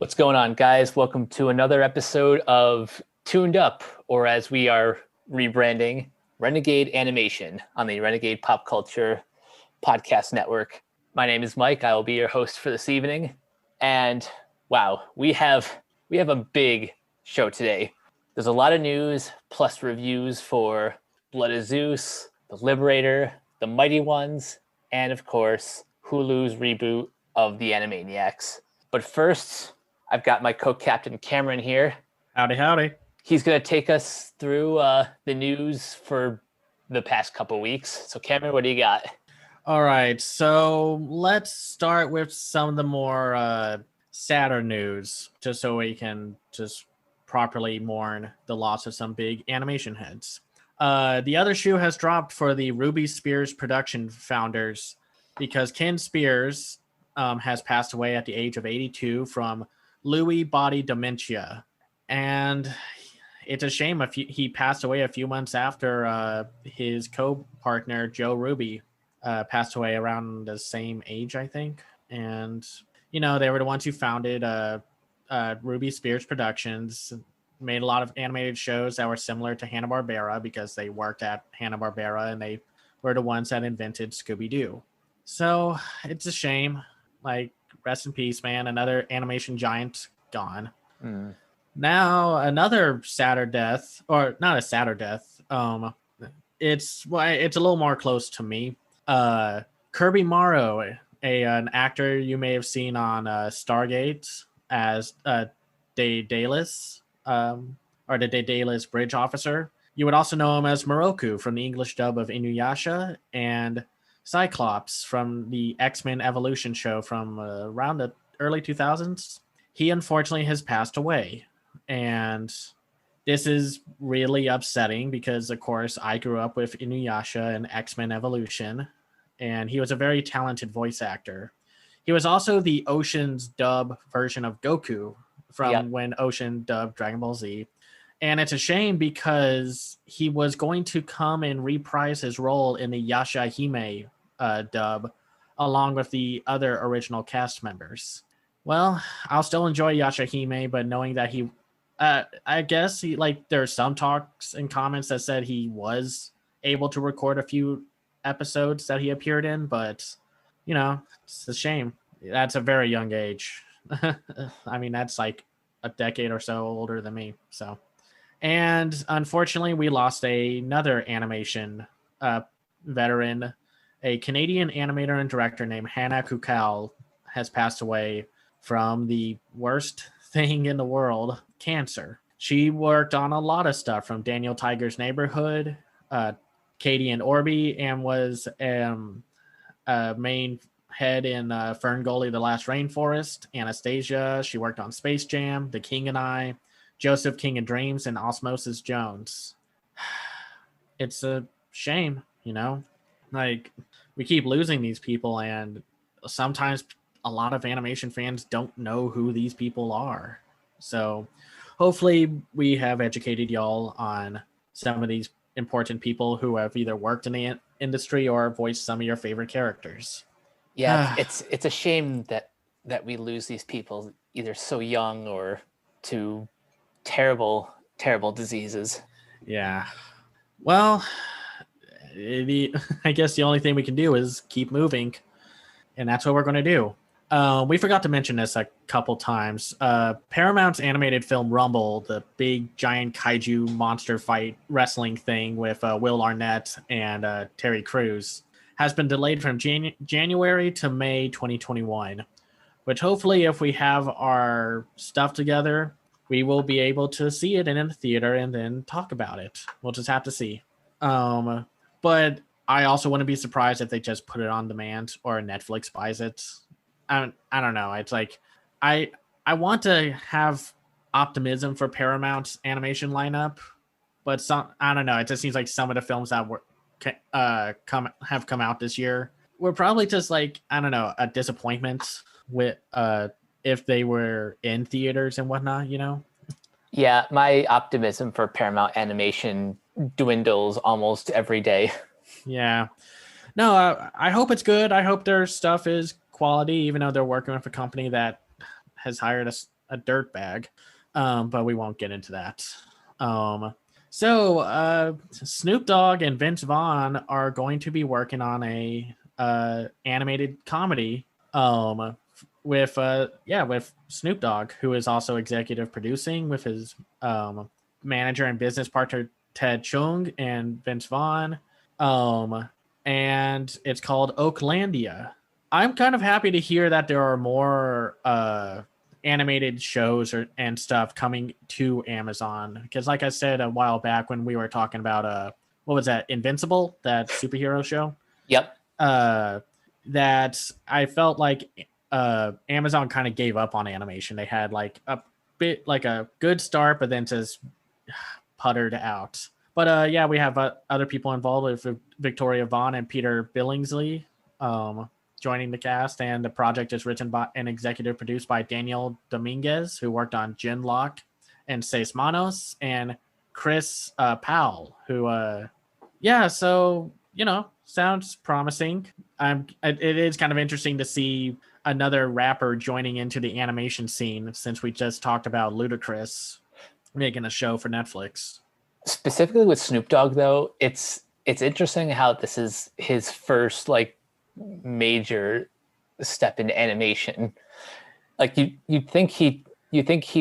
What's going on, guys? Welcome to another episode of Tooned Up, or as we are rebranding, Renegade Animation on the Renegade Pop Culture Podcast Network. My name is Mike. I will be your host for this evening. And wow, we have a big show today. There's a lot of news, plus reviews for Blood of Zeus, the Liberator, the Mighty Ones, and of course, Hulu's reboot of the Animaniacs. But first, I've got my co-captain Cameron here. Howdy, howdy. He's going to take us through the news for the past couple weeks. So Cameron, what do you got? All right, so let's start with some of the more sadder news, just so we can just properly mourn the loss of some big animation heads. The other shoe has dropped for the Ruby Spears production founders because Ken Spears has passed away at the age of 82 from Lewy body dementia. And it's a shame he passed away a few months after his co-partner, Joe Ruby, passed away around the same age, I think. And, you know, they were the ones who founded Ruby Spears Productions, made a lot of animated shows that were similar to Hanna-Barbera because they worked at Hanna-Barbera and they were the ones that invented Scooby-Doo. So it's a shame. Like, rest in peace, man. Another animation giant gone. Now, another sadder death, or not a sadder death. It's a little more close to me. Kirby Morrow, an actor you may have seen on Stargate as Daedalus, or the Daedalus bridge officer. You would also know him as Moroku from the English dub of Inuyasha, and Cyclops from the X-Men Evolution show from around the early 2000s. He unfortunately has passed away. And this is really upsetting because, of course, I grew up with Inuyasha and X-Men Evolution, and he was a very talented voice actor. He was also the Ocean's dub version of Goku from when Ocean dubbed Dragon Ball Z. And it's a shame because he was going to come and reprise his role in the Yashahime dub along with the other original cast members. Well, I'll still enjoy Yashahime, but knowing that he, I guess there's some talks and comments that said he was able to record a few episodes that he appeared in, but, you know, it's a shame. That's a very young age. I mean, that's like a decade or so older than me, so. And unfortunately, we lost another animation veteran. A Canadian animator and director named Hannah Kukal has passed away from the worst thing in the world, cancer. She worked on a lot of stuff from Daniel Tiger's Neighborhood, Katie and Orby, and was a main head in Ferngully, The Last Rainforest, Anastasia. She worked on Space Jam, The King and I, Joseph King of Dreams, and Osmosis Jones. It's a shame, you know? Like, we keep losing these people, and sometimes a lot of animation fans don't know who these people are. So hopefully we have educated y'all on some of these important people who have either worked in the industry or voiced some of your favorite characters. Yeah, it's a shame that we lose these people either so young or to terrible diseases. Yeah. Well, I guess the only thing we can do is keep moving, and that's what we're going to do. We forgot to mention this a couple times. Paramount's animated film Rumble, the big giant kaiju monster fight wrestling thing with Will Arnett and Terry Crews, has been delayed from January to May 2021, which hopefully, if we have our stuff together, we will be able to see it in the theater and then talk about it. We'll just have to see. But I also wouldn't be surprised if they just put it on demand or Netflix buys it. I don't know. It's like I want to have optimism for Paramount's animation lineup, but I don't know. It just seems like some of the films that have come out this year were probably just like, I don't know, a disappointment with if they were in theaters and whatnot, you know? Yeah, my optimism for Paramount Animation dwindles almost every day. Yeah. No, I hope it's good. I hope their stuff is quality, even though they're working with a company that has hired a dirtbag. But we won't get into that. So Snoop Dogg and Vince Vaughn are going to be working on a animated comedy with Snoop Dogg, who is also executive producing with his manager and business partner Ted Chung and Vince Vaughn. And it's called Oaklandia. I'm kind of happy to hear that there are more animated shows and stuff coming to Amazon, because like I said a while back when we were talking about what was that, Invincible, that superhero show? Yep. That I felt like Amazon kind of gave up on animation. They had like a good start, but then just puttered out. But yeah, we have other people involved with Victoria Vaughn and Peter Billingsley joining the cast, and the project is written by and executive produced by Daniel Dominguez, who worked on Genlock and Seis Manos, and Chris Powell, who so sounds promising. It is kind of interesting to see another rapper joining into the animation scene, since we just talked about Ludacris making a show for Netflix. Specifically with Snoop Dogg, though, it's interesting how this is his first like major step into animation. Like you think he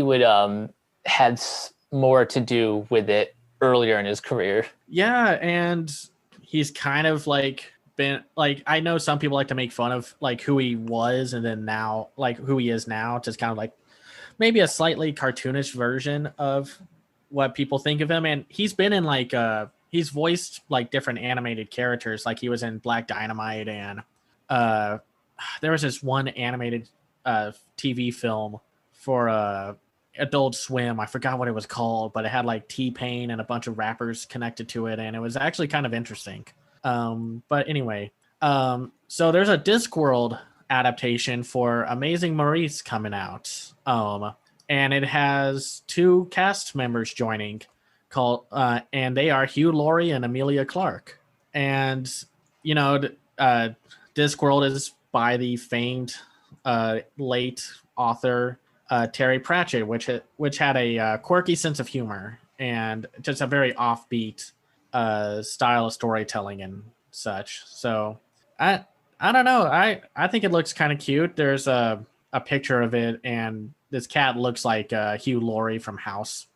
would had more to do with it earlier in his career. Yeah, and he's kind of like been like, I know some people like to make fun of like who he was and then now like who he is now, just kind of like maybe a slightly cartoonish version of what people think of him. And he's been in like he's voiced like different animated characters. Like he was in Black Dynamite, and there was this one animated TV film for Adult Swim. I forgot what it was called, but it had like T-Pain and a bunch of rappers connected to it, and it was actually kind of interesting. But anyway, so there's a Discworld adaptation for Amazing Maurice coming out. And it has 2 cast members joining, and they are Hugh Laurie and Amelia Clark. And Discworld is by the famed late author Terry Pratchett, which had a quirky sense of humor and just a very offbeat style of storytelling and such. So I don't know. I think it looks kind of cute. There's a picture of it, and this cat looks like Hugh Laurie from House.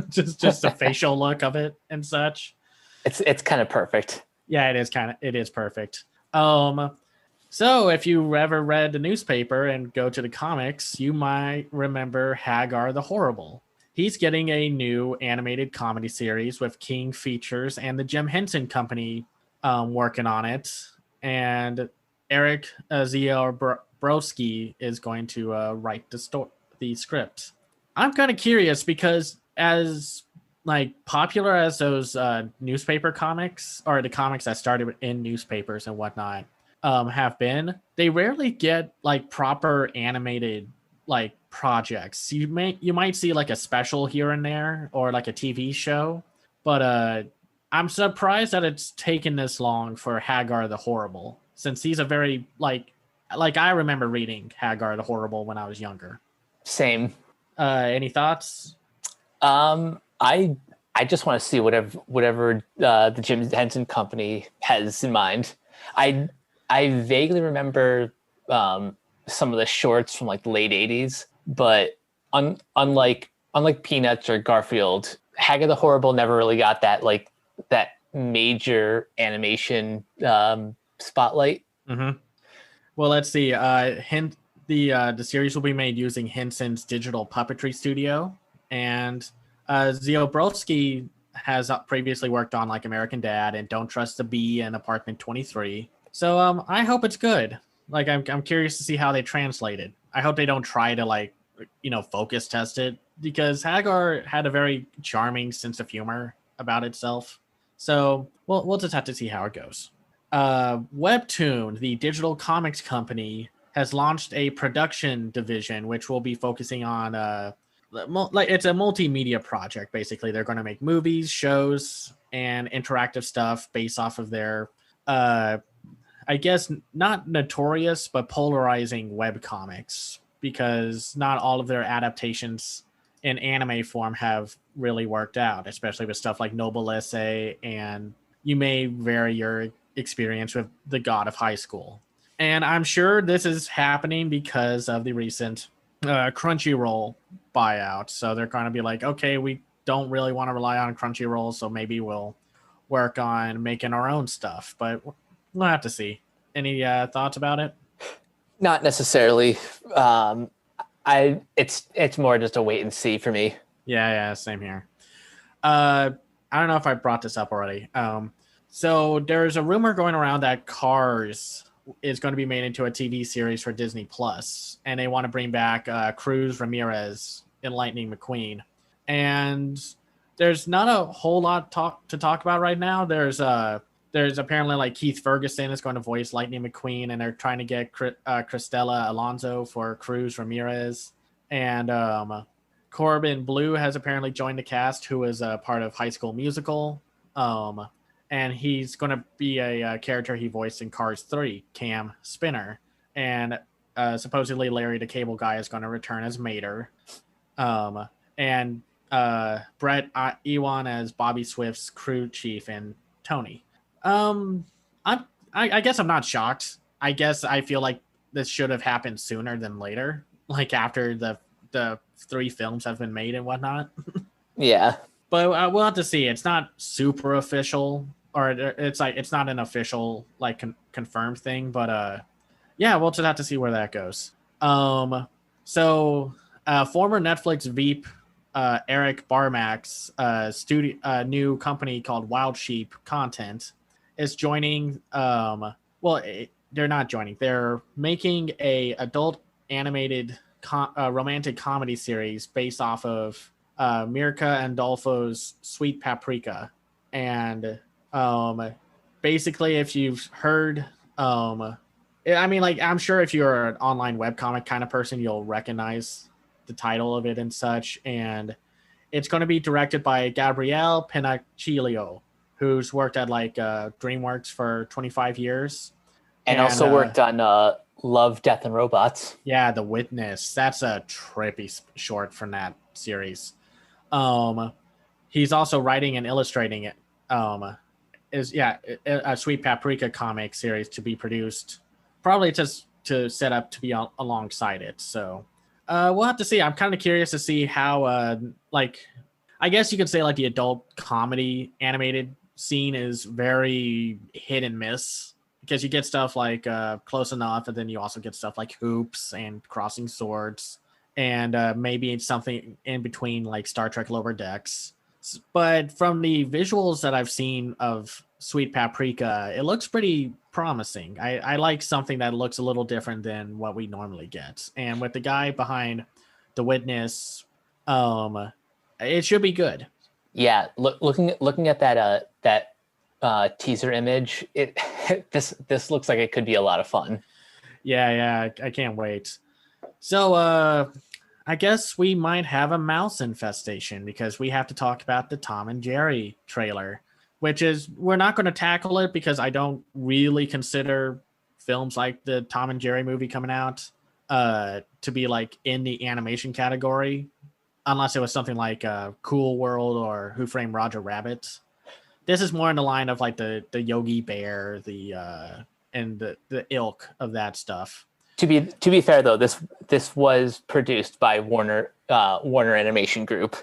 just a facial look of it and such. It's kind of perfect. Yeah, it is perfect. So if you ever read the newspaper and go to the comics, you might remember Hagar the Horrible. He's getting a new animated comedy series with King Features and the Jim Henson Company working on it. And Eric Zielbrowski is going to write the script. I'm kind of curious because as like popular as those newspaper comics, or the comics that started in newspapers and whatnot, have been, they rarely get like proper animated like projects. You might see like a special here and there or like a TV show, but I'm surprised that it's taken this long for Hagar the Horrible, since he's a very like I remember reading Hagar the Horrible when I was younger. Same. Any thoughts? I just want to see whatever the Jim Henson Company has in mind. I vaguely remember some of the shorts from like the late 80s, but unlike Peanuts or Garfield, Hagar the Horrible never really got that major animation spotlight. Mm-hmm. Well, let's see. The series will be made using Henson's digital puppetry studio, and Zielbrowski has previously worked on like American Dad and Don't Trust the Bee and Apartment 23. So I hope it's good. Like I'm curious to see how they translate it. I hope they don't try to focus test it, because Hagar had a very charming sense of humor about itself. So we'll just have to see how it goes. Webtoon, the digital comics company, has launched a production division which will be focusing on it's a multimedia project. Basically, they're going to make movies, shows, and interactive stuff based off of their I guess not notorious but polarizing webcomics. because not all of their adaptations in anime form have really worked out, especially with stuff like Noblesse, and you may vary your experience with The God of High School. And I'm sure this is happening because of the recent Crunchyroll buyout. So they're going to be like, okay, we don't really want to rely on Crunchyroll, so maybe we'll work on making our own stuff. But we'll have to see. Any thoughts about it? Not necessarily. It's more just a wait and see for me. Yeah, same here. I don't know if I brought this up already. So there's a rumor going around that Cars is going to be made into a TV series for Disney Plus, and they want to bring back Cruz Ramirez in Lightning McQueen. And there's not a whole lot to talk about right now. There's apparently like Keith Ferguson is going to voice Lightning McQueen, and they're trying to get Cristela Alonso for Cruz Ramirez. And Corbin Blue has apparently joined the cast, who is a part of High School Musical. And he's going to be a character he voiced in Cars 3, Cam Spinner. And supposedly Larry the Cable Guy is going to return as Mater. And Brett Ewan as Bobby Swift's crew chief and Tony. I guess I'm not shocked. I guess I feel like this should have happened sooner than later, like after the 3 films have been made and whatnot. Yeah, but we'll have to see. It's not super official, or it's not an official like confirmed thing. But yeah, we'll just have to see where that goes. So former Netflix Veep Eric Barmack's new company called Wild Sheep Content is joining. They're not joining. They're making a adult animated romantic comedy series based off of Mirka Andolfo's Sweet Paprika. And basically, if you've heard, I mean, like, I'm sure if you're an online webcomic kind of person, you'll recognize the title of it and such. And it's going to be directed by Gabrielle Penacchilio, who's worked at like DreamWorks for 25 years. And also worked on Love, Death, and Robots. Yeah, The Witness. That's a trippy short from that series. He's also writing and illustrating it. A Sweet Paprika comic series to be produced, probably just to set up to be alongside it. So we'll have to see. I'm kind of curious to see how, I guess you could say like the adult comedy animated scene is very hit and miss, because you get stuff like Close Enough, and then you also get stuff like Hoops and Crossing Swords, and maybe it's something in between like Star Trek Lower Decks. But from the visuals that I've seen of Sweet Paprika, it looks pretty promising. I like something that looks a little different than what we normally get. And with the guy behind The Witness, it should be good. Yeah, looking at that teaser image, this looks like it could be a lot of fun. Yeah, I can't wait. So I guess we might have a mouse infestation, because we have to talk about the Tom and Jerry trailer, which is, we're not going to tackle it because I don't really consider films like the Tom and Jerry movie coming out to be like in the animation category, unless it was something like Cool World or Who Framed Roger Rabbit. This is more in the line of like the Yogi Bear, and the ilk of that stuff. To be fair though, this was produced by Warner Animation Group,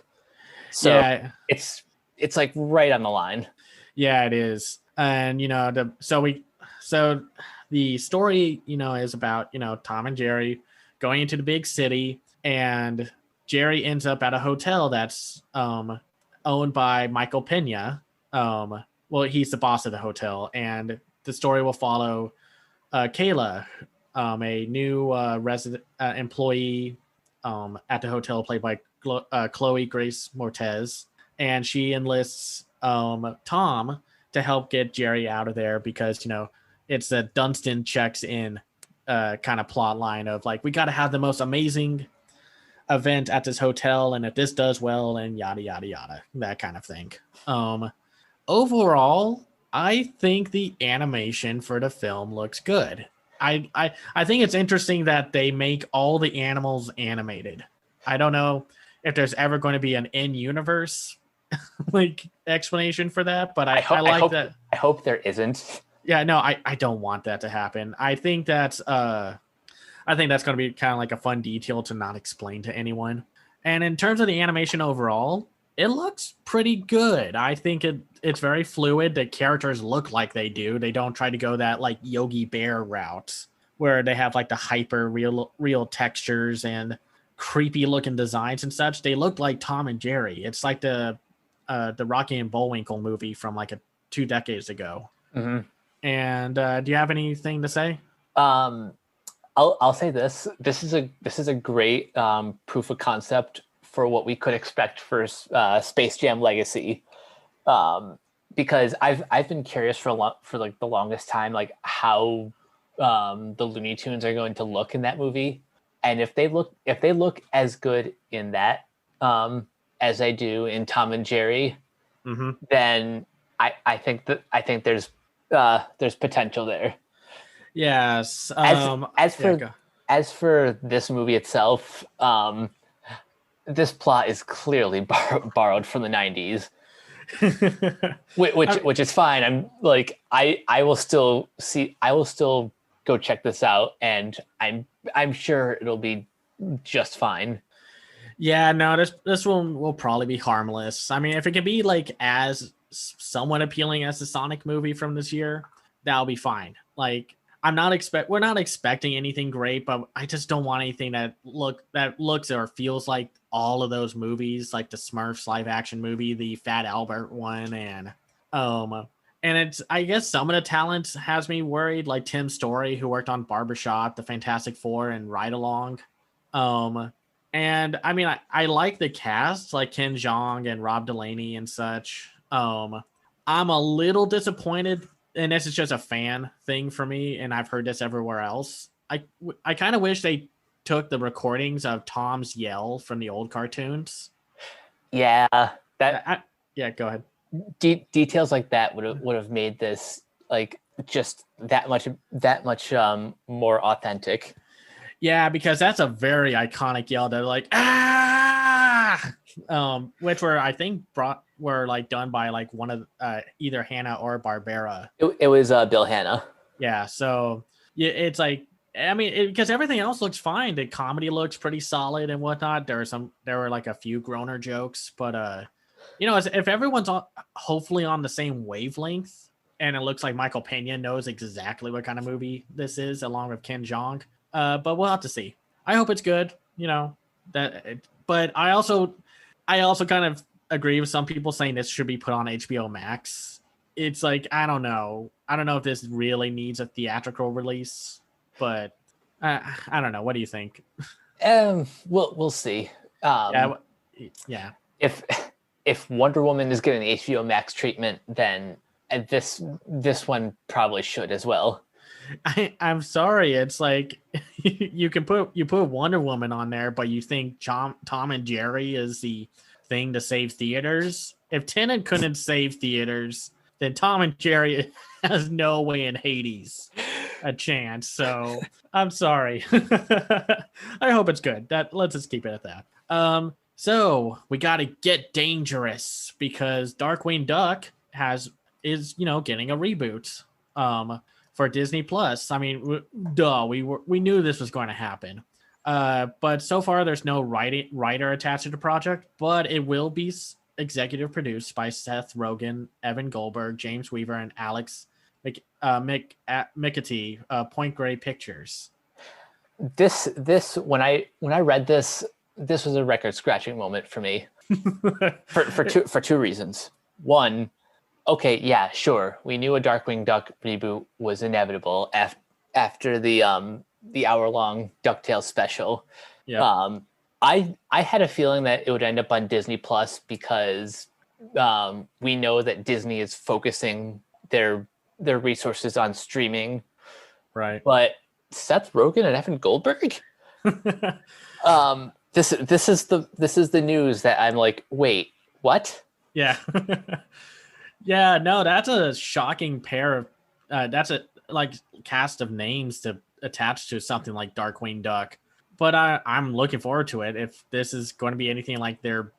so yeah, it's like right on the line. Yeah, it is. And so the story is about Tom and Jerry going into the big city, and Jerry ends up at a hotel that's owned by Michael Pena. Well, he's the boss of the hotel, and the story will follow Kayla, a new resident employee at the hotel, played by Chloe Grace Moretz, and she enlists Tom to help get Jerry out of there, because it's a Dunstan checks in kind of plot line of like, we got to have the most amazing event at this hotel, and if this does well, and yada yada yada, that kind of thing. Overall, I think the animation for the film looks good. I think it's interesting that they make all the animals animated. I don't know if there's ever going to be an in-universe like explanation for that, but I like that. I hope there isn't. Yeah, no, I don't want that to happen. I think that's going to be kind of like a fun detail to not explain to anyone. And in terms of the animation overall, it looks pretty good. I think it's very fluid. The characters look like they do. They don't try to go that like Yogi Bear route where they have like the hyper real textures and creepy looking designs and such. They look like Tom and Jerry. It's like the Rocky and Bullwinkle movie from like 2 decades ago. Mm-hmm. And do you have anything to say? I'll say this. This is a great proof of concept for what we could expect for Space Jam Legacy, because I've been curious for like the longest time, like how the Looney Tunes are going to look in that movie, and if they look as good in that as they do in Tom and Jerry, mm-hmm. then I think there's potential there. Yes. As for this movie itself, this plot is clearly borrowed from the 90s, which is fine. I'm like I will still go check this out, and I'm sure it'll be just fine. Yeah, no, this one will probably be harmless. I mean, if it can be like as somewhat appealing as the Sonic movie from this year, that'll be fine. Like we're not expecting anything great, but I just don't want anything that looks or feels like all of those movies, like the Smurfs live action movie, the Fat Albert one, and it's, I guess some of the talent has me worried, like Tim Story, who worked on Barbershop, The Fantastic Four, and Ride Along. And I mean, I like the cast, like Ken Jeong and Rob Delaney and such. I'm a little disappointed, and this is just a fan thing for me, and I've heard this everywhere else. I kind of wish they took the recordings of Tom's yell from the old cartoons. Yeah, yeah, go ahead. Details like that would have made this like just that much more authentic. Yeah, because that's a very iconic yell. They're like which were I think were like done by like one of either Hanna or Barbera. It was Bill Hanna. Yeah, so yeah, it's like, I mean, because everything else looks fine. The comedy looks pretty solid and whatnot. There were like a few groaner jokes, but if everyone's hopefully on the same wavelength, and it looks like Michael Pena knows exactly what kind of movie this is, along with Ken Jeong. But we'll have to see. I hope it's good. But I also kind of agree with some people saying this should be put on HBO Max. It's like, I don't know if this really needs a theatrical release, but I don't know. What do you think? We'll see. Yeah. If Wonder Woman is getting HBO Max treatment, then this one probably should as well. I'm sorry. It's like you put Wonder Woman on there, but you think Tom and Jerry is the thing to save theaters. If Tenet couldn't save theaters, then Tom and Jerry has no way in Hades a chance. So I'm sorry. I hope it's good. Let's just keep it at that. So we got to get dangerous because Darkwing Duck is getting a reboot. For Disney Plus. I mean, we knew this was going to happen. But so far there's no writer attached to the project, but it will be executive produced by Seth Rogen, Evan Goldberg, James Weaver, and Alex McAtee, Point Grey Pictures. This when I read this was a record scratching moment for me. for two reasons. One, okay, yeah, sure. We knew a Darkwing Duck reboot was inevitable after the hour-long DuckTales special. Yeah. I had a feeling that it would end up on Disney Plus because we know that Disney is focusing their resources on streaming. Right. But Seth Rogen and Evan Goldberg? This is the news that I'm like, wait, what? Yeah. Yeah, no, that's a shocking pair of that's a like cast of names to attached to something like Darkwing Duck. But I'm looking forward to it. If this is going to be anything like their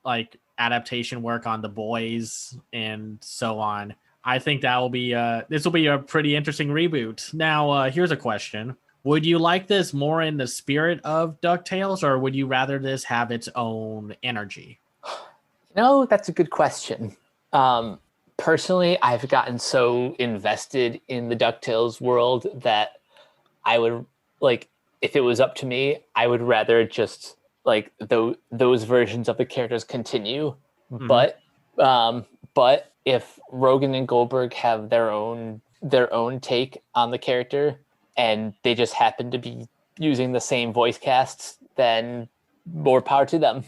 like adaptation work on The Boys and so on, I think that will be this will be a pretty interesting reboot. Now, here's a question: would you like this more in the spirit of DuckTales, or would you rather this have its own energy? No, that's a good question. Personally, I've gotten so invested in the DuckTales world that I would like, if it was up to me, I would rather just like those versions of the characters continue. But but if Rogan and Goldberg have their own take on the character and they just happen to be using the same voice casts, then more power to them.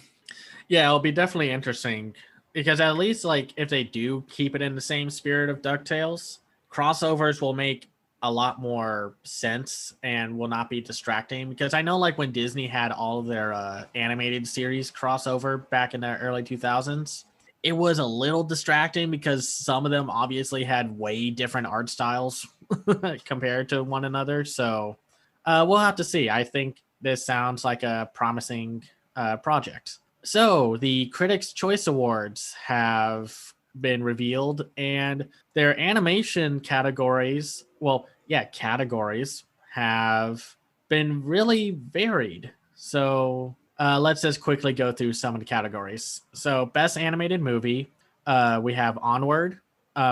Yeah, it'll be definitely interesting because at least like if they do keep it in the same spirit of DuckTales, crossovers will make a lot more sense and will not be distracting, because I know like when Disney had all of their animated series crossover back in the early 2000s, it was a little distracting because some of them obviously had way different art styles compared to one another. So we'll have to see. I think this sounds like a promising project. So the Critics' Choice Awards have been revealed, and their animation categories, categories have been really varied. So let's just quickly go through some of the categories. So Best Animated Movie, we have Onward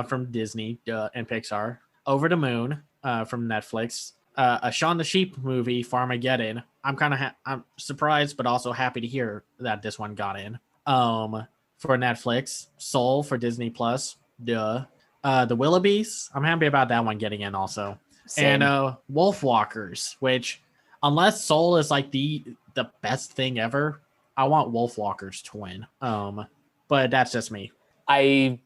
from Disney and Pixar, Over the Moon from Netflix, a Shaun the Sheep movie, Farmageddon. I'm surprised, but also happy to hear that this one got in. For Netflix, Soul for Disney Plus, The Willoughbys. I'm happy about that one getting in also. Same. And Wolfwalkers, which unless Soul is like the best thing ever, I want Wolfwalkers to win. But that's just me. I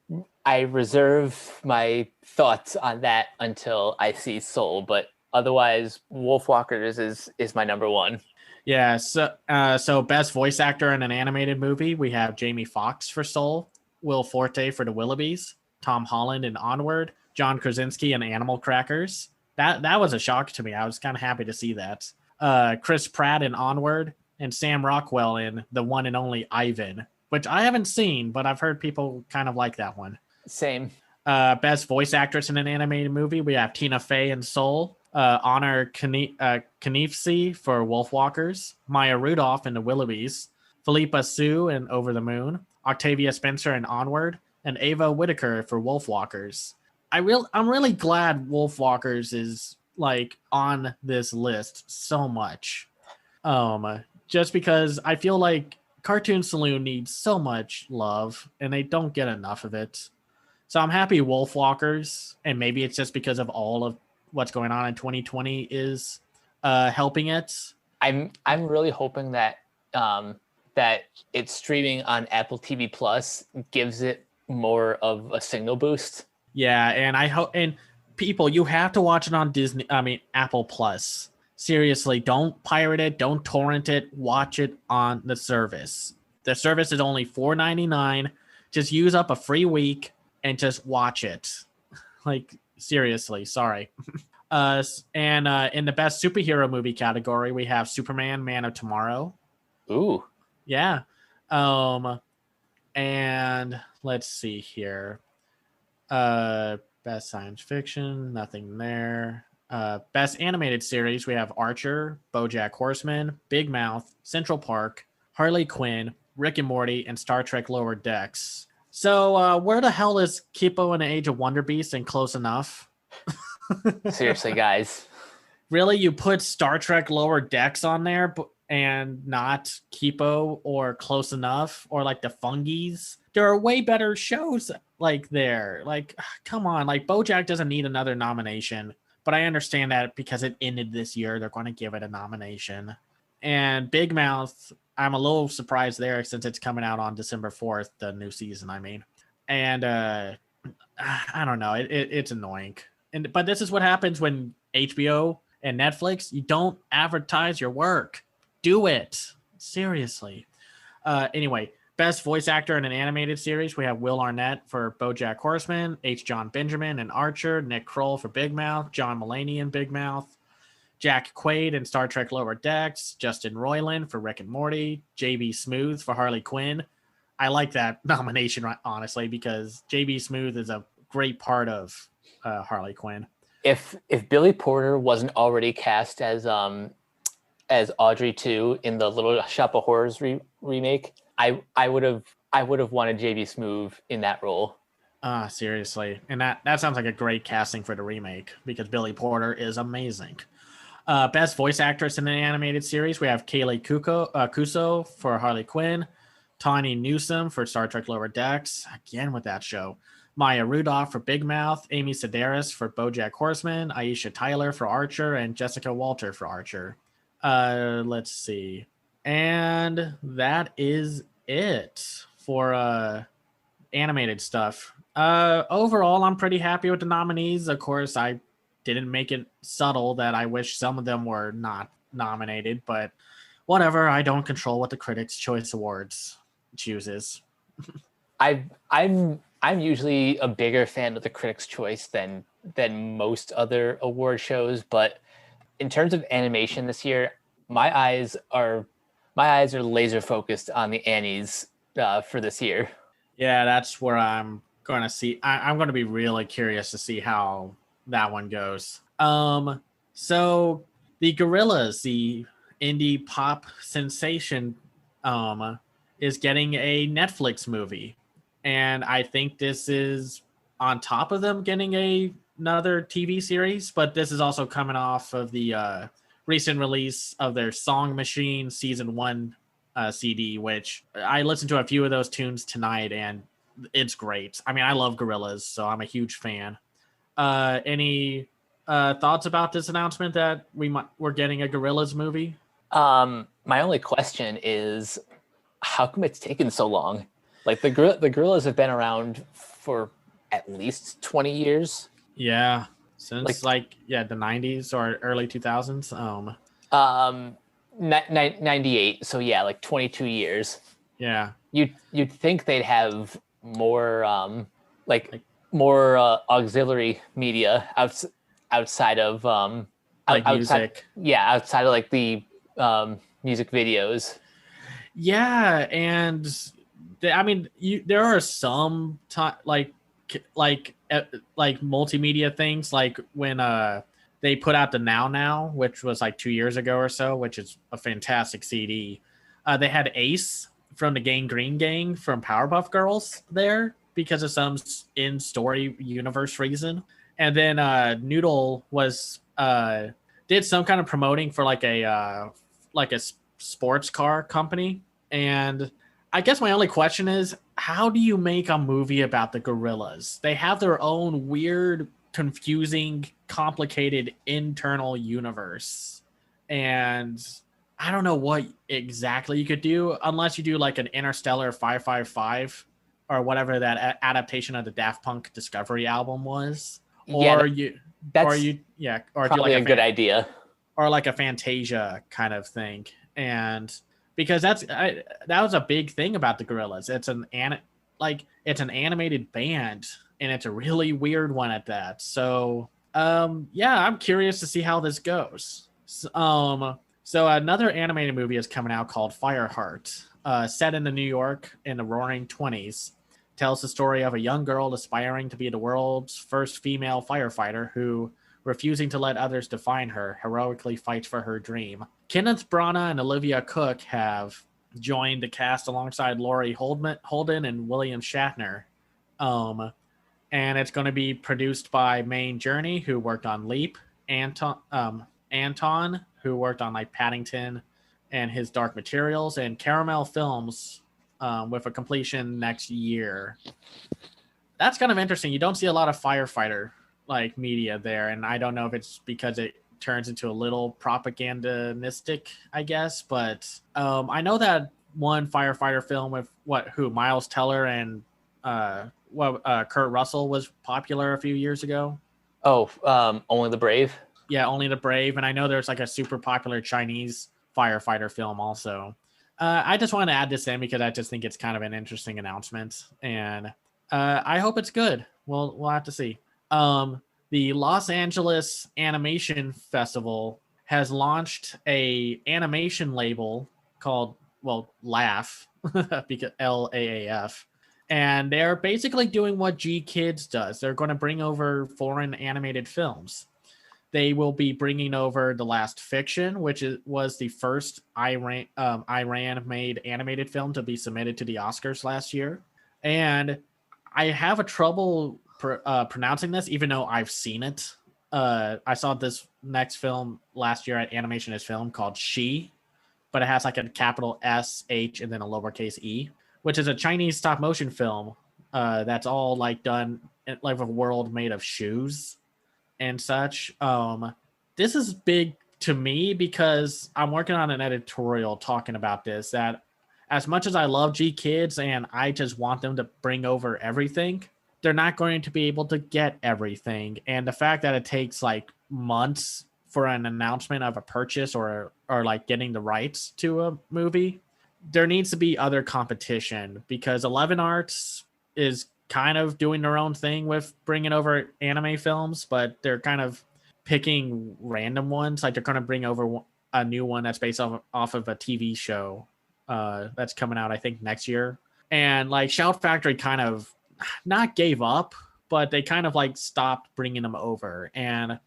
reserve my thoughts on that until I see Soul, but otherwise, Wolfwalkers is my number one. Yeah, so best voice actor in an animated movie, we have Jamie Foxx for Soul, Will Forte for The Willoughbys, Tom Holland in Onward, John Krasinski in Animal Crackers. That was a shock to me. I was kind of happy to see that. Chris Pratt in Onward, and Sam Rockwell in The One and Only Ivan, which I haven't seen, but I've heard people kind of like that one. Same. Best voice actress in an animated movie, we have Tina Fey in Soul, Honor Kniefsey for Wolfwalkers, Maya Rudolph in The Willoughbys, Philippa Sue in Over the Moon, Octavia Spencer in Onward, and Ava Whitaker for Wolfwalkers. I'm really glad Wolfwalkers is like on this list so much. Just because I feel like Cartoon Saloon needs so much love and they don't get enough of it. So I'm happy Wolfwalkers, and maybe it's just because of all of what's going on in 2020 is helping it. I'm really hoping that that it's streaming on Apple TV Plus gives it more of a signal boost. Yeah, and I hope, and people, you have to watch it on Apple Plus. Seriously, don't pirate it, don't torrent it, watch it on the service. The service is only $4.99. Just use up a free week and just watch it. Like, seriously, sorry. And in the best superhero movie category, we have Superman, Man of Tomorrow. Ooh. Yeah. And let's see here. Best science fiction, nothing there. Best animated series, we have Archer, BoJack Horseman, Big Mouth, Central Park, Harley Quinn, Rick and Morty, and Star Trek Lower Decks. So where the hell is Kippo and the Age of Wonder Beast and Close Enough? Seriously, guys. Really? You put Star Trek Lower Decks on there and not Kippo or Close Enough or like the Fungies? There are way better shows like there. Like, come on. Like, BoJack doesn't need another nomination. But I understand that because it ended this year, they're going to give it a nomination. And Big Mouth, I'm a little surprised there since it's coming out on December 4th, the new season, I mean. And I don't know. It's annoying. But this is what happens when HBO and Netflix, you don't advertise your work. Do it. Seriously. Anyway, best voice actor in an animated series, we have Will Arnett for BoJack Horseman, H. John Benjamin in Archer, Nick Kroll for Big Mouth, John Mulaney in Big Mouth, Jack Quaid in Star Trek Lower Decks, Justin Roiland for Rick and Morty, JB Smoove for Harley Quinn. I like that nomination, honestly, because JB Smoove is a great part of Harley Quinn. If Billy Porter wasn't already cast as Audrey 2 in the Little Shop of Horrors remake, I would have wanted JB Smoove in that role. Seriously. And that sounds like a great casting for the remake because Billy Porter is amazing. Best voice actress in an animated series, we have Kaylee Kuso for Harley Quinn, Tawny Newsome for Star Trek Lower Decks, again with that show, Maya Rudolph for Big Mouth, Amy Sedaris for BoJack Horseman, Aisha Tyler for Archer, and Jessica Walter for Archer. Let's see. And that is it for animated stuff. Overall, I'm pretty happy with the nominees. Of course, I didn't make it subtle that I wish some of them were not nominated, but whatever. I don't control what the Critics' Choice Awards chooses. I'm usually a bigger fan of the Critics' Choice than most other award shows, but in terms of animation this year, my eyes are laser focused on the Annies for this year. Yeah, that's where I'm going to see. I'm going to be really curious to see how that one goes. So the Gorillaz, the indie pop sensation, is getting a Netflix movie, and I think this is on top of them getting another TV series, but this is also coming off of the recent release of their Song Machine Season 1 CD, which I listened to a few of those tunes tonight, and it's great. I mean, I love Gorillaz, so I'm a huge fan. Any thoughts about this announcement that we're getting a Gorillaz movie? My only question is, how come it's taken so long? Like the Gorillaz have been around for at least 20 years. Yeah, since the 90s or early 2000s. 98. So yeah, like 22 years. Yeah. You'd think they'd have more more auxiliary media outside of music. Yeah, outside of like the music videos. Yeah, and there are some multimedia things, like when they put out the Now, which was like 2 years ago or so, which is a fantastic CD. They had Ace from the Gang Green Gang from Powerpuff Girls there because of some in-story universe reason. And then Noodle was did some kind of promoting for like a sports car company. And I guess my only question is, how do you make a movie about the Gorillaz? They have their own weird, confusing, complicated internal universe. And I don't know what exactly you could do unless you do like an Interstellar 555 or whatever that adaptation of the Daft Punk Discovery album was. Probably a good idea. Or like a Fantasia kind of thing. And because that was a big thing about the Gorillaz. It's an animated band, and it's a really weird one at that. So I'm curious to see how this goes. So another animated movie is coming out called Fireheart, set in New York in the Roaring 20s. Tells the story of a young girl aspiring to be the world's first female firefighter who, refusing to let others define her, heroically fights for her dream. Kenneth Branagh and Olivia Cooke have joined the cast alongside Laurie Holden and William Shatner. And it's going to be produced by Maine Journey, who worked on Leap, Anton, who worked on like Paddington and his Dark Materials, and Caramel Films, with a completion next year. That's kind of interesting. You don't see a lot of firefighter like media there, and I don't know if it's because it turns into a little propagandistic, I guess, but I know that one firefighter film with Miles Teller and Kurt Russell was popular a few years ago. Only the Brave. Yeah, Only the Brave. And I know there's like a super popular Chinese firefighter film also. I just want to add this in because I just think it's kind of an interesting announcement, and I hope it's good. We'll have to see. The Los Angeles Animation Festival has launched a animation label called, well, Laugh, because LAAF. And they're basically doing what G Kids does. They're going to bring over foreign animated films. They will be bringing over The Last Fiction, which was the first Iran-made animated film to be submitted to the Oscars last year. And I have a trouble pronouncing this, even though I've seen it. I saw this next film last year at Animation is Film called She, but it has like a capital S, H, and then a lowercase e, which is a Chinese stop motion film that's all like done in like a world made of shoes and such. This is big to me because I'm working on an editorial talking about this, that as much as I love G Kids and I just want them to bring over everything, they're not going to be able to get everything. And the fact that it takes like months for an announcement of a purchase or like getting the rights to a movie, there needs to be other competition, because 11 Arts is kind of doing their own thing with bringing over anime films, but they're kind of picking random ones. Like they're going to bring over a new one that's based off of a TV show that's coming out, I think, next year. And like Shout Factory kind of not gave up, but they kind of like stopped bringing them over. And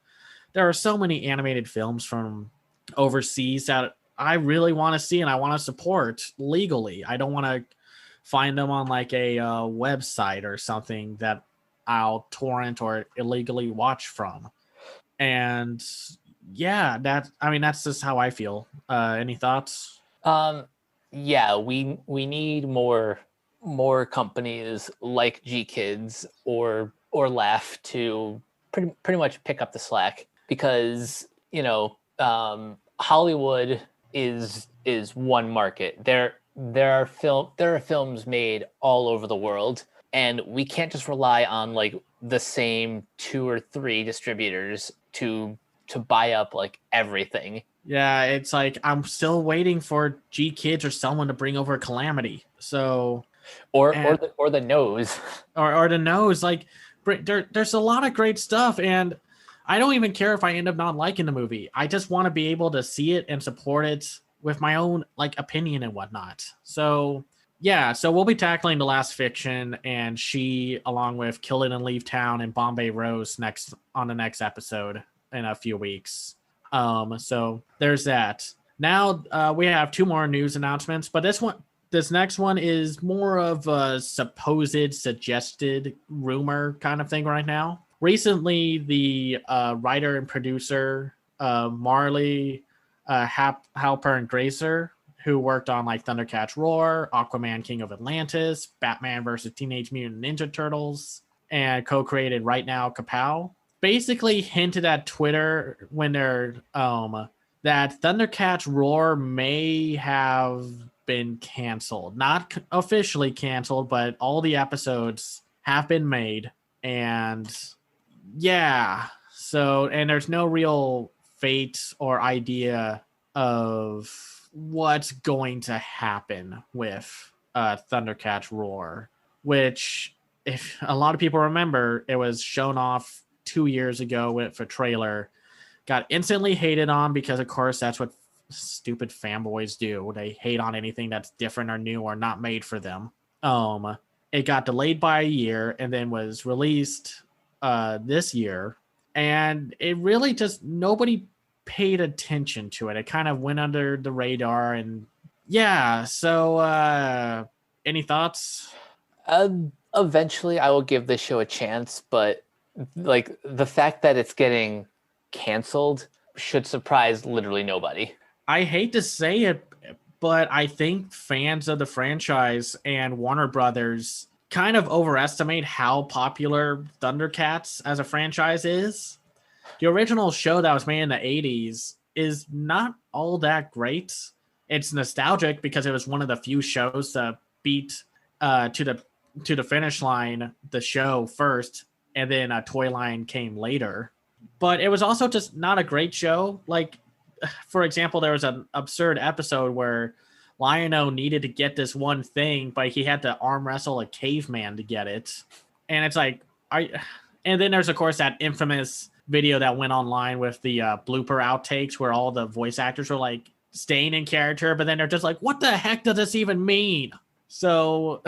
there are so many animated films from overseas that I really want to see and I want to support legally. I don't want to find them on like a website or something that I'll torrent or illegally watch from. And yeah, that's just how I feel. Any thoughts? Yeah, we need more companies like G Kids or Laugh to pretty much pick up the slack, because Hollywood is one market. There are films made all over the world, and we can't just rely on like the same 2 or 3 distributors to buy up like everything. Yeah, it's like I'm still waiting for G Kids or someone to bring over Calamity. So or the nose or the nose. Like there's a lot of great stuff, and I don't even care if I end up not liking the movie. I just want to be able to see it and support it with my own like opinion and whatnot. So yeah, so we'll be tackling The Last Fiction and She, along with Kill It and Leave Town and Bombay Rose on the next episode in a few weeks. So there's that. Now we have 2 more news announcements, but this next one is more of a supposed, suggested rumor kind of thing right now. Recently, the writer and producer Marley Halpern Grazer, who worked on like Thundercats Roar, Aquaman King of Atlantis, Batman vs. Teenage Mutant Ninja Turtles, and co-created Right Now Kapow, basically hinted at Twitter when they're that Thundercats Roar may have been canceled. Not officially canceled, but all the episodes have been made. And yeah, so, and there's no real fate or idea of what's going to happen with Thundercats Roar, which, if a lot of people remember, it was shown off 2 years ago with a trailer, got instantly hated on because, of course, that's what stupid fanboys do. They hate on anything that's different or new or not made for them. It got delayed by a year and then was released this year, and it really just nobody paid attention to it. It kind of went under the radar. And yeah, so any thoughts? Eventually I will give this show a chance, but like the fact that it's getting canceled should surprise literally nobody. I hate to say it, but I think fans of the franchise and Warner Brothers kind of overestimate how popular Thundercats as a franchise is. The original show that was made in the 80s is not all that great. It's nostalgic because it was one of the few shows to beat to the finish line the show first, and then a toy line came later. But it was also just not a great show. Like, for example, there was an absurd episode where Lion-O needed to get this one thing, but he had to arm wrestle a caveman to get it. And it's like, and then there's, of course, that infamous video that went online with the blooper outtakes where all the voice actors were like staying in character, but then they're just like, what the heck does this even mean? So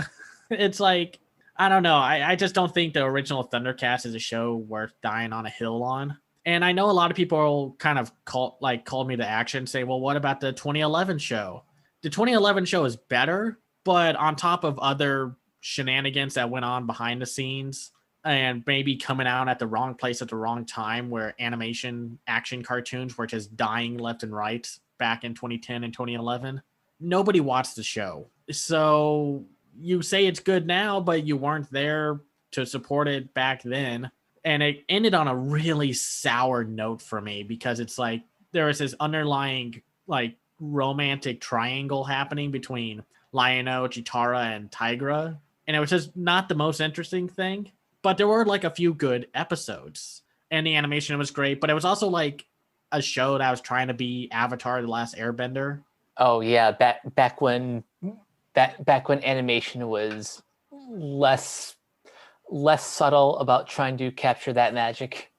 it's like, I don't know. I just don't think the original Thundercats is a show worth dying on a hill on. And I know a lot of people kind of called me to action and say, well, what about the 2011 show? The 2011 show is better, but on top of other shenanigans that went on behind the scenes and maybe coming out at the wrong place at the wrong time where animation action cartoons were just dying left and right back in 2010 and 2011, nobody watched the show. So you say it's good now, but you weren't there to support it back then. And it ended on a really sour note for me because it's like there was this underlying like romantic triangle happening between Lion-O, Chitara, and Tigra. And it was just not the most interesting thing. But there were like a few good episodes. And the animation was great. But it was also like a show that was trying to be Avatar: The Last Airbender. Oh yeah, back when animation was less subtle about trying to capture that magic.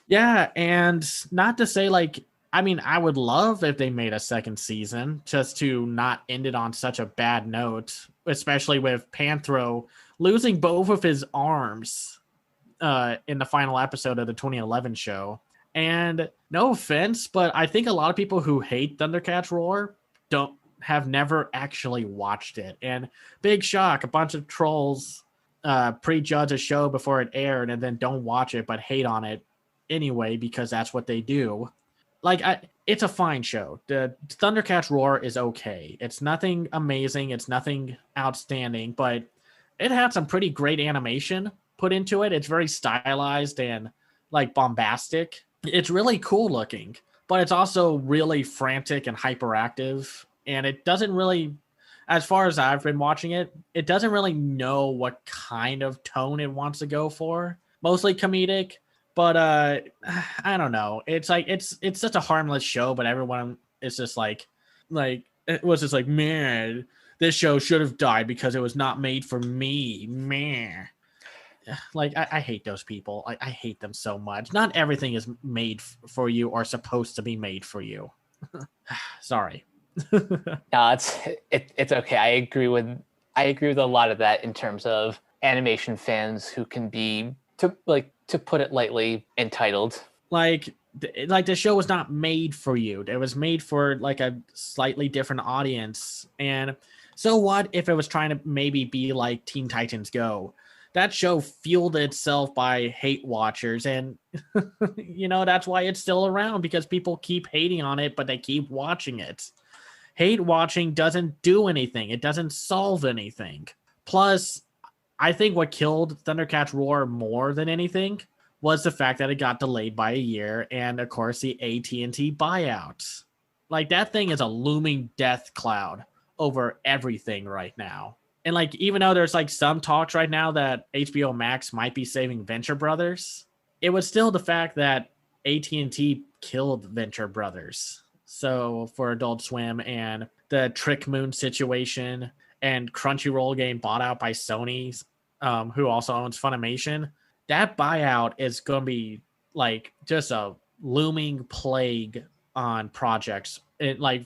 Yeah, and not to say like, I mean, I would love if they made a second season just to not end it on such a bad note, especially with Panthro losing both of his arms in the final episode of the 2011 show. And no offense, but I think a lot of people who hate Thundercats Roar have never actually watched it. And big shock, a bunch of trolls prejudge a show before it aired and then don't watch it but hate on it anyway because that's what they do. Like, it's a fine show. The Thundercats Roar is okay. It's nothing amazing. It's nothing outstanding, but it had some pretty great animation put into it. It's very stylized and like bombastic. It's really cool looking, but it's also really frantic and hyperactive. And it doesn't really, as far as I've been watching it, it doesn't really know what kind of tone it wants to go for. Mostly comedic, but I don't know. It's like it's such a harmless show, but everyone is just like it was just like, man, this show should have died because it was not made for me. Man. Like I hate those people. I hate them so much. Not everything is made for you or supposed to be made for you. Sorry. No, it's okay. I agree with a lot of that in terms of animation fans who can be, to put it lightly, entitled. Like the show was not made for you. It was made for like a slightly different audience. And so what if it was trying to maybe be like Teen Titans Go? That show fueled itself by hate watchers, and you know that's why it's still around, because people keep hating on it, but they keep watching it. Hate watching doesn't do anything. It doesn't solve anything. Plus, I think what killed Thundercats Roar more than anything was the fact that it got delayed by a year, and of course the AT&T buyout. Like, that thing is a looming death cloud over everything right now. And like, even though there's like some talks right now that HBO Max might be saving Venture Brothers, it was still the fact that AT&T killed Venture Brothers. So for Adult Swim, and the Trick Moon situation, and Crunchyroll getting bought out by Sony, who also owns Funimation, that buyout is going to be like just a looming plague on projects.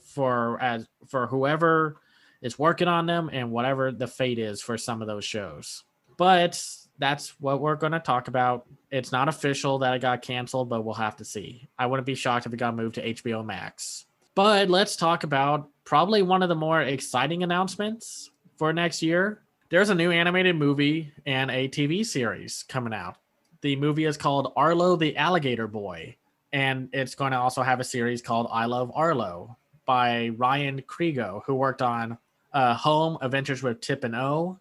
For whoever is working on them and whatever the fate is for some of those shows. But that's what we're going to talk about. It's not official that it got canceled, but we'll have to see. I wouldn't be shocked if it got moved to HBO Max. But let's talk about probably one of the more exciting announcements for next year. There's a new animated movie and a TV series coming out. The movie is called Arlo the Alligator Boy, and it's going to also have a series called I Love Arlo by Ryan Kriego, who worked on Home, Adventures with Tip and O,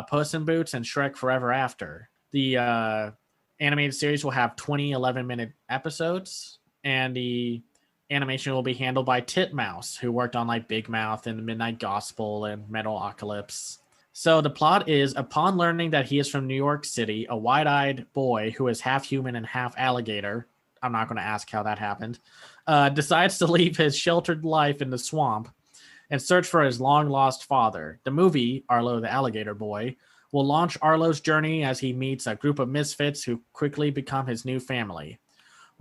Puss in Boots, and Shrek Forever After. The animated series will have 20 11-minute episodes, and the animation will be handled by Titmouse, who worked on like Big Mouth and Midnight Gospel and Metalocalypse. So the plot is, upon learning that he is from New York City, a wide-eyed boy who is half human and half alligator, I'm not going to ask how that happened, decides to leave his sheltered life in the swamp and search for his long-lost father. The movie, Arlo the Alligator Boy, will launch Arlo's journey as he meets a group of misfits who quickly become his new family.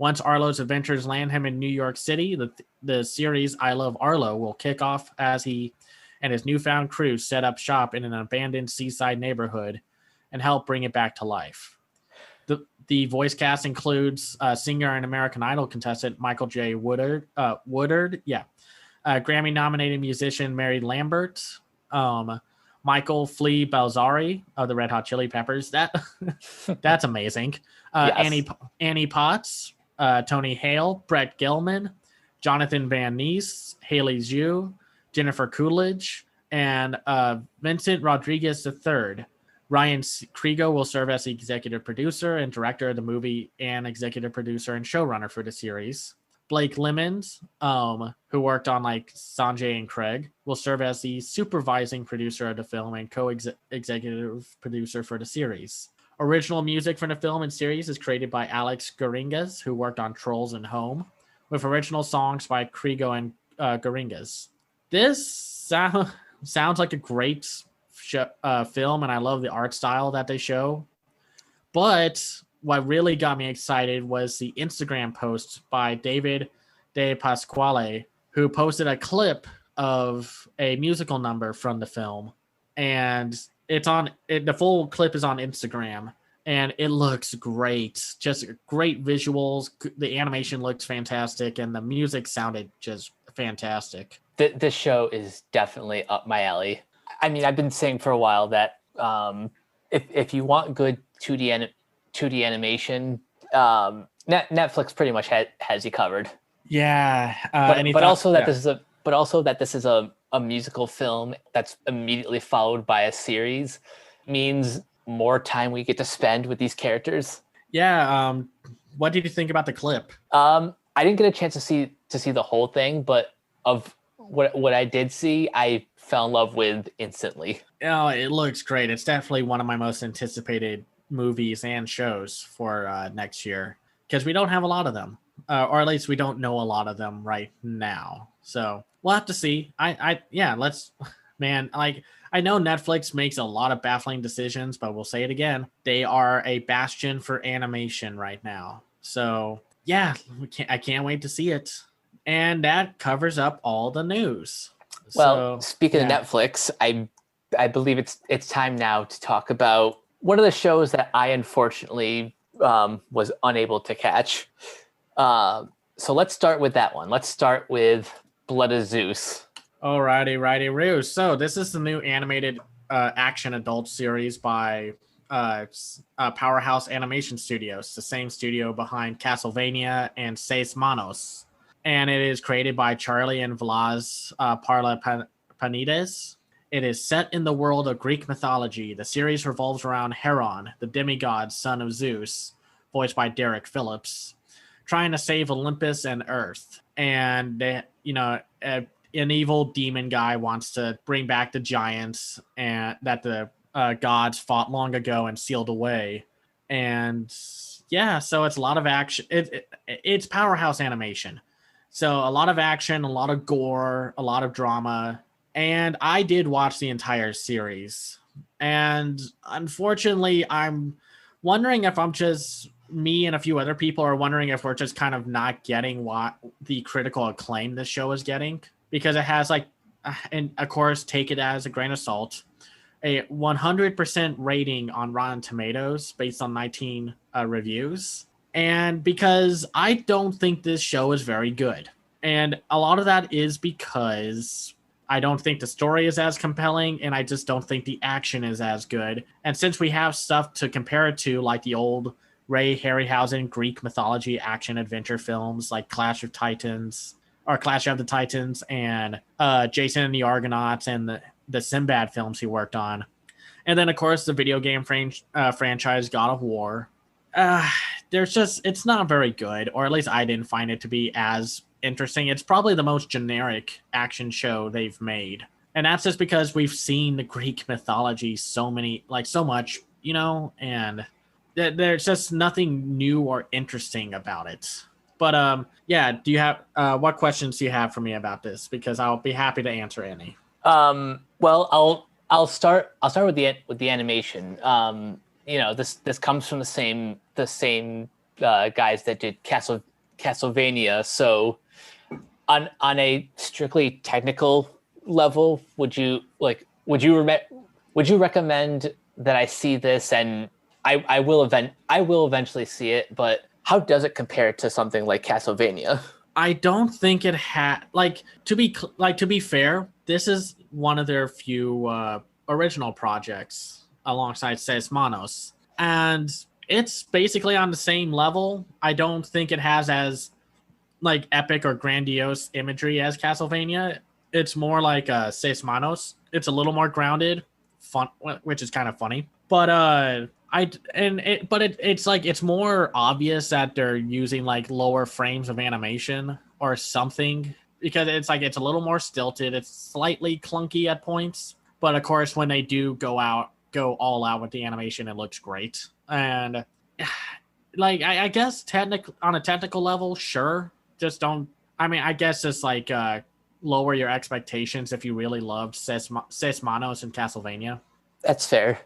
Once Arlo's adventures land him in New York City, the series I Love Arlo will kick off as he and his newfound crew set up shop in an abandoned seaside neighborhood and help bring it back to life. The voice cast includes singer and American Idol contestant Michael J. Woodard, Grammy-nominated musician Mary Lambert, Michael Flea Balzari of the Red Hot Chili Peppers. That's amazing. Yes. Annie Potts, Tony Hale, Brett Gelman, Jonathan Van Ness, Haley Zhu, Jennifer Coolidge, and Vincent Rodriguez III. Ryan Kriego will serve as the executive producer and director of the movie and executive producer and showrunner for the series. Blake Lemons, who worked on like Sanjay and Craig, will serve as the supervising producer of the film and co-executive producer for the series. Original music for the film and series is created by Alex Garingas, who worked on Trolls and Home, with original songs by Kriego and Garingas. This sounds like a great film, and I love the art style that they show. But what really got me excited was the Instagram post by David De Pasquale, who posted a clip of a musical number from the film, and the full clip is on Instagram, and it looks great. Just great visuals. The animation looks fantastic, and the music sounded just fantastic. This show is definitely up my alley. I mean, I've been saying for a while that if you want good 2D animation, Netflix pretty much has you covered. Yeah, but also that this is a musical film that's immediately followed by a series means more time we get to spend with these characters. Yeah. What did you think about the clip? I didn't get a chance to see the whole thing, but of what I did see, I fell in love with instantly. Oh, it looks great. It's definitely one of my most anticipated movies and shows for next year, because we don't have a lot of them, or at least we don't know a lot of them right now. So we'll have to see. I know Netflix makes a lot of baffling decisions, but we'll say it again. They are a bastion for animation right now. So yeah, I can't wait to see it. And that covers up all the news. Well, speaking of Netflix, I believe it's time now to talk about one of the shows that I unfortunately was unable to catch. So let's start with that one. Let's start with Blood of Zeus. Righty, Roo. So this is the new animated action adult series by Powerhouse Animation Studios, the same studio behind Castlevania and Seis Manos. And it is created by Charlie and Vlas Parlapanides. It is set in the world of Greek mythology. The series revolves around Heron, the demigod son of Zeus, voiced by Derek Phillips, trying to save Olympus and Earth. And an evil demon guy wants to bring back the giants and that the gods fought long ago and sealed away. And yeah, so it's a lot of action. It's Powerhouse Animation. So a lot of action, a lot of gore, a lot of drama. And I did watch the entire series. And unfortunately, I'm wondering if I'm just, me and a few other people are wondering if we're just kind of not getting what the critical acclaim this show is getting. Because it has and of course, take it as a grain of salt, a 100% rating on Rotten Tomatoes based on 19 reviews. And because I don't think this show is very good. And a lot of that is because I don't think the story is as compelling, and I just don't think the action is as good. And since we have stuff to compare it to, like the old Ray Harryhausen Greek mythology action adventure films like Clash of the Titans and Jason and the Argonauts and the Sinbad films he worked on. And then, of course, the video game franchise God of War. It's not very good, or at least I didn't find it to be as interesting. It's probably the most generic action show they've made. And that's just because we've seen the Greek mythology so much, and there's just nothing new or interesting about it. But do you have what questions do you have for me about this? Because I'll be happy to answer any. Well, I'll start with the animation. This comes from the same guys that did Castlevania. So on a strictly technical level, would you recommend that I see this? And I will eventually see it, but how does it compare to something like Castlevania? I don't think it had to be fair. This is one of their few original projects alongside Seis Manos, and it's basically on the same level. I don't think it has as like epic or grandiose imagery as Castlevania. It's more like Seis Manos. It's a little more grounded, fun, which is kind of funny. But it's like it's more obvious that they're using like lower frames of animation or something, because it's like it's a little more stilted. It's slightly clunky at points, but of course when they do go all out with the animation, it looks great. And like I guess on a technical level, sure. Just don't. I mean, I guess just like lower your expectations if you really loved Seis Manos and Castlevania. That's fair.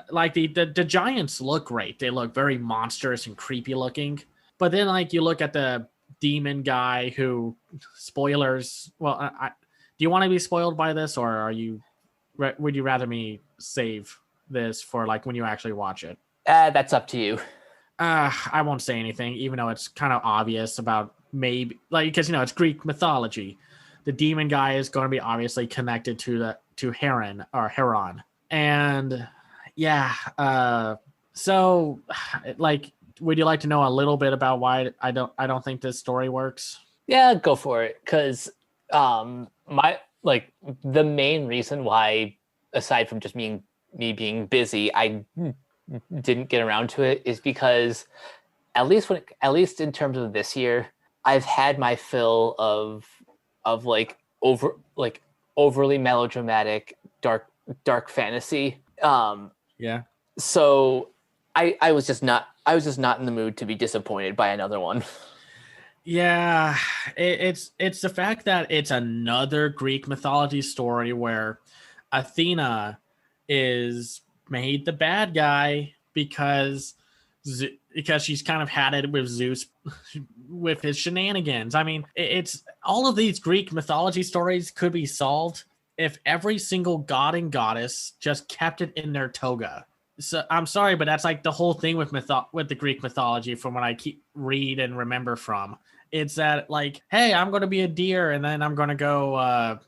Like the giants look great. They look very monstrous and creepy looking. But then like you look at the demon guy who, spoilers. Well, do you want to be spoiled by this, or would you rather me save this for like when you actually watch it? That's up to you. I won't say anything, even though it's kind of obvious about maybe like, because it's Greek mythology. The demon guy is going to be obviously connected to Heron, and yeah. So like, would you like to know a little bit about why I don't think this story works? Yeah, go for it. Because my like the main reason why, aside from just me being busy, I didn't get around to it is because at least in terms of this year, I've had my fill of like overly melodramatic dark fantasy. Yeah. So I was just not in the mood to be disappointed by another one. Yeah, it's the fact that it's another Greek mythology story where Athena is made the bad guy because she's kind of had it with Zeus with his shenanigans. I mean, it's all of these Greek mythology stories could be solved if every single god and goddess just kept it in their toga. So I'm sorry, but that's like the whole thing with the Greek mythology, from what I read and remember from. It's that like, hey, I'm going to be a deer, and then I'm going to go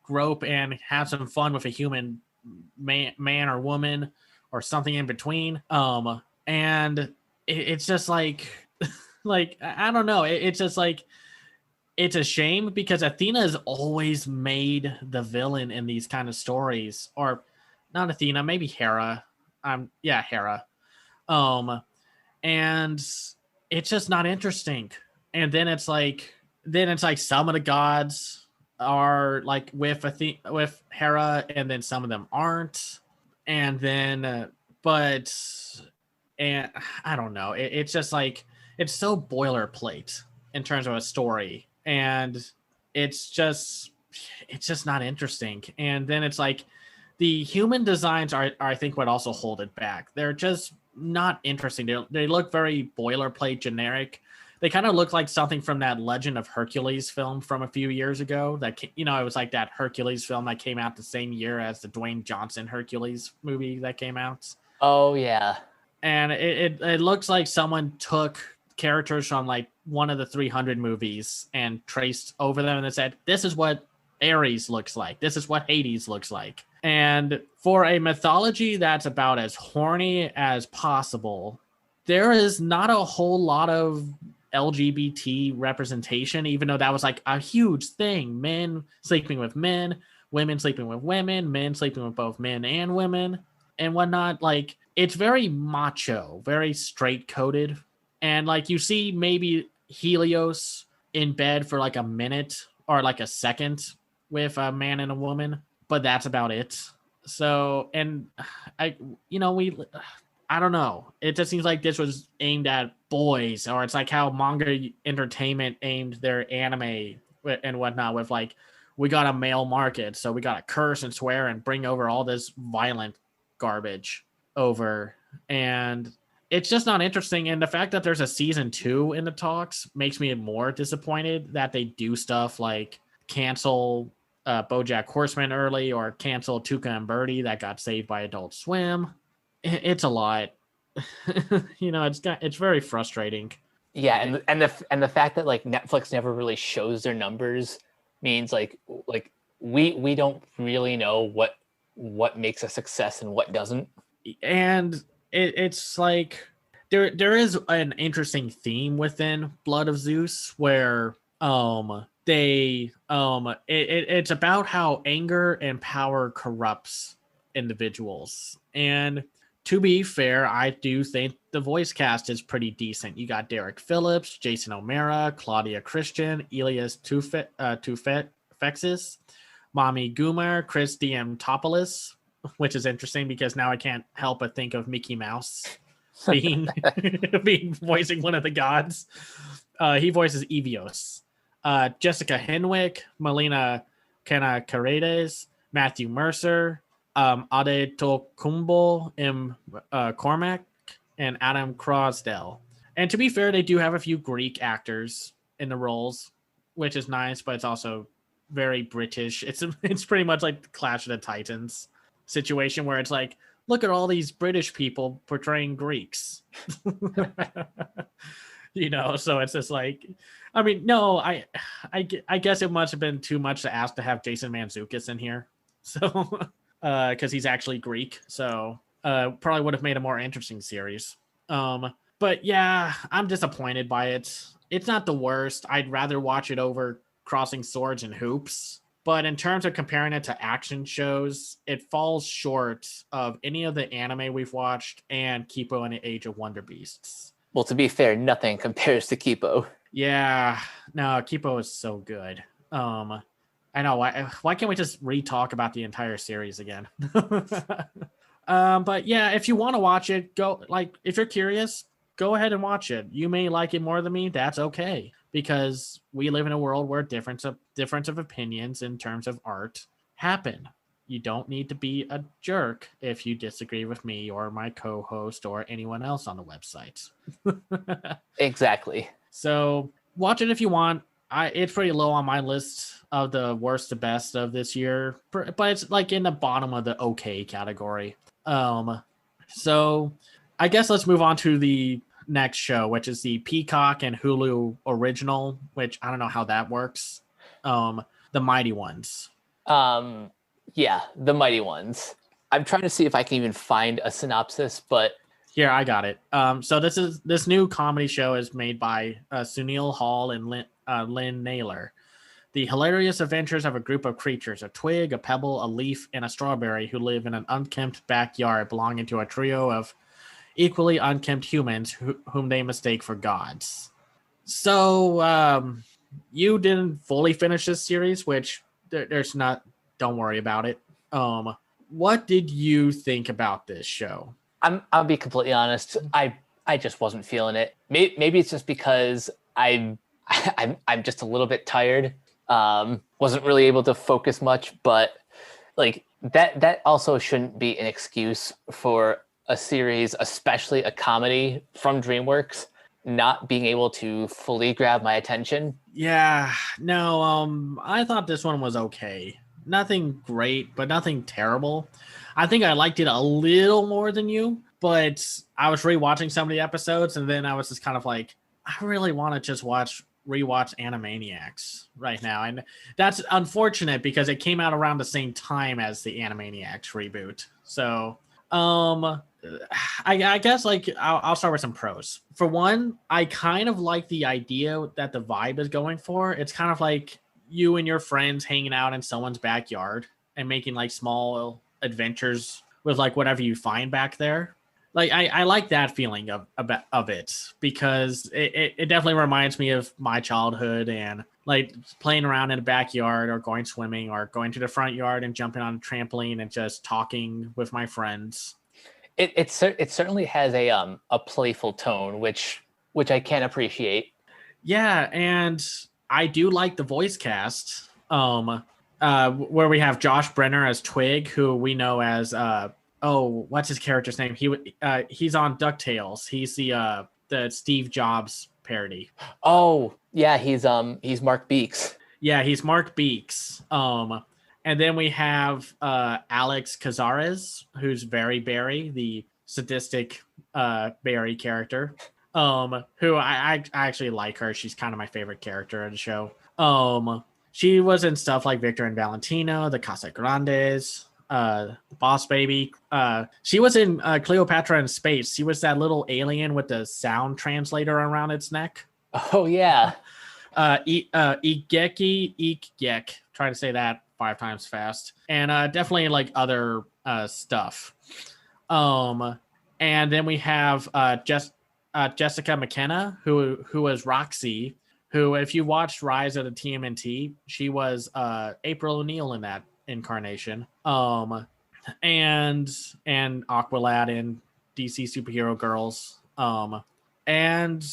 grope and have some fun with a human man or woman or something in between. And it's just like, like, I don't know. It's just like, it's a shame because Athena has always made the villain in these kind of stories, or not Athena, maybe Hera. Hera. And it's just not interesting. And then it's like some of the gods are like with Hera, and then some of them aren't. And then, and I don't know. It's just like, it's so boilerplate in terms of a story, and it's just not interesting. And then it's like the human designs are I think what also hold it back. They're just not interesting. They look very boilerplate, generic. They kind of look like something from that Legend of Hercules film from a few years ago. That it was like that Hercules film that came out the same year as the Dwayne Johnson Hercules movie that came out. Oh yeah, and it looks like someone took characters from like one of the 300 movies and traced over them, and they said, "This is what Ares looks like. This is what Hades looks like." And for a mythology that's about as horny as possible, there is not a whole lot of LGBT representation, even though that was like a huge thing. Men sleeping with men, women sleeping with women, men sleeping with both men and women and whatnot. Like, it's very macho, very straight coded. And like you see maybe Helios in bed for like a minute or like a second with a man and a woman, but that's about it. So, and I don't know. It just seems like this was aimed at boys, or it's like how manga entertainment aimed their anime and whatnot with like, we got a male market, so we got to curse and swear and bring over all this violent garbage over. And it's just not interesting. And the fact that there's a season 2 in the talks makes me more disappointed that they do stuff like cancel BoJack Horseman early, or cancel Tuca and Birdie that got saved by Adult Swim. It's a lot. It's very frustrating. Yeah, and the fact that like Netflix never really shows their numbers means like we don't really know what makes a success and what doesn't. And it's like there is an interesting theme within Blood of Zeus where it's about how anger and power corrupts individuals. And to be fair, I do think the voice cast is pretty decent. You got Derek Phillips, Jason O'Mara, Claudia Christian, Elias Tufexis, Mami Gumar, Chris Diamantopoulos, which is interesting because now I can't help but think of Mickey Mouse being voicing one of the gods. He voices Evios. Jessica Henwick, Melina Canacaredes, Matthew Mercer, Ade Tokumbo M. Cormac, and Adam Crosdell. And to be fair, they do have a few Greek actors in the roles, which is nice, but it's also very British. It's pretty much like the Clash of the Titans situation where it's like, look at all these British people portraying Greeks. So it's just like, I mean, no, I guess it must have been too much to ask to have Jason Mantzoukas in here. So, because he's actually Greek. So probably would have made a more interesting series. But yeah, I'm disappointed by it. It's not the worst. I'd rather watch it over Crossing Swords and Hoops. But in terms of comparing it to action shows, it falls short of any of the anime we've watched and Kipo and the Age of Wonder Beasts. Well, to be fair, nothing compares to Kipo. Yeah, no, Kipo is so good. I know. Why can't we just re-talk about the entire series again? But yeah, if you want to watch it, if you're curious, go ahead and watch it. You may like it more than me. That's okay. Because we live in a world where difference of opinions in terms of art happen. You don't need to be a jerk if you disagree with me or my co-host or anyone else on the website. Exactly. So watch it if you want. It's pretty low on my list of the worst to best of this year, but it's like in the bottom of the okay category. So I guess let's move on to the next show, which is the Peacock and Hulu original, which I don't know how that works. The Mighty Ones. Yeah, The Mighty Ones. I'm trying to see if I can even find a synopsis, but here, I got it. So this new comedy show is made by Sunil Hall and Lynn Naylor. The hilarious adventures of a group of creatures, a twig, a pebble, a leaf, and a strawberry, who live in an unkempt backyard belonging to a trio of equally unkempt humans whom they mistake for gods. So you didn't fully finish this series, which there's not, don't worry about it. What did you think about this show? I'll be completely honest. I just wasn't feeling it. Maybe it's just because I'm just a little bit tired. Wasn't really able to focus much, but like that also shouldn't be an excuse for a series, especially a comedy from DreamWorks, not being able to fully grab my attention. Yeah, no, I thought this one was okay. Nothing great, but nothing terrible. I think I liked it a little more than you, but I was rewatching some of the episodes, and then I was just kind of like, I really want to just rewatch Animaniacs right now. And that's unfortunate because it came out around the same time as the Animaniacs reboot. So I guess like I'll start with some pros. For one, I kind of like the idea that the vibe is going for. It's kind of like you and your friends hanging out in someone's backyard and making like small adventures with like whatever you find back there. Like I like that feeling of it because it definitely reminds me of my childhood and like playing around in the backyard or going swimming or going to the front yard and jumping on a trampoline and just talking with my friends. It certainly has a playful tone, which I can appreciate. Yeah, and I do like the voice cast. Where we have Josh Brenner as Twig, who we know as what's his character's name? He's on DuckTales. He's the Steve Jobs parody. Oh, yeah, he's Mark Beeks. Yeah, he's Mark Beeks. And then we have Alex Cazares, who's Very Barry, the sadistic Barry character. Who I actually like her. She's kind of my favorite character in the show. She was in stuff like Victor and Valentino, The Casa Grandes, Boss Baby. She was in Cleopatra in Space. She was that little alien with the sound translator around its neck. Oh yeah. Igeki. Trying to say that 5 times fast. And definitely like other stuff. And then we have Jessica McKenna, who was Roxy, who, if you watched Rise of the TMNT, she was April O'Neil in that incarnation. And Aqualad in DC Superhero Girls. And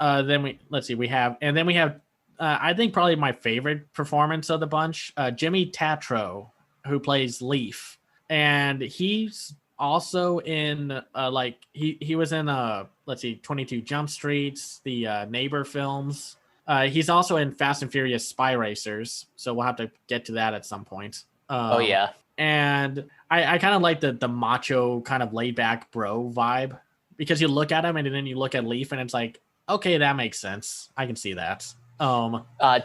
then we have I think probably my favorite performance of the bunch, Jimmy Tatro, who plays Leaf, and he's also in he was in 22 Jump Streets, the Neighbor films. He's also in Fast and Furious Spy Racers, so we'll have to get to that at some point. Oh yeah. And I kind of like the macho kind of laid back bro vibe, because you look at him and then you look at Leaf and it's like, okay, that makes sense. I can see that.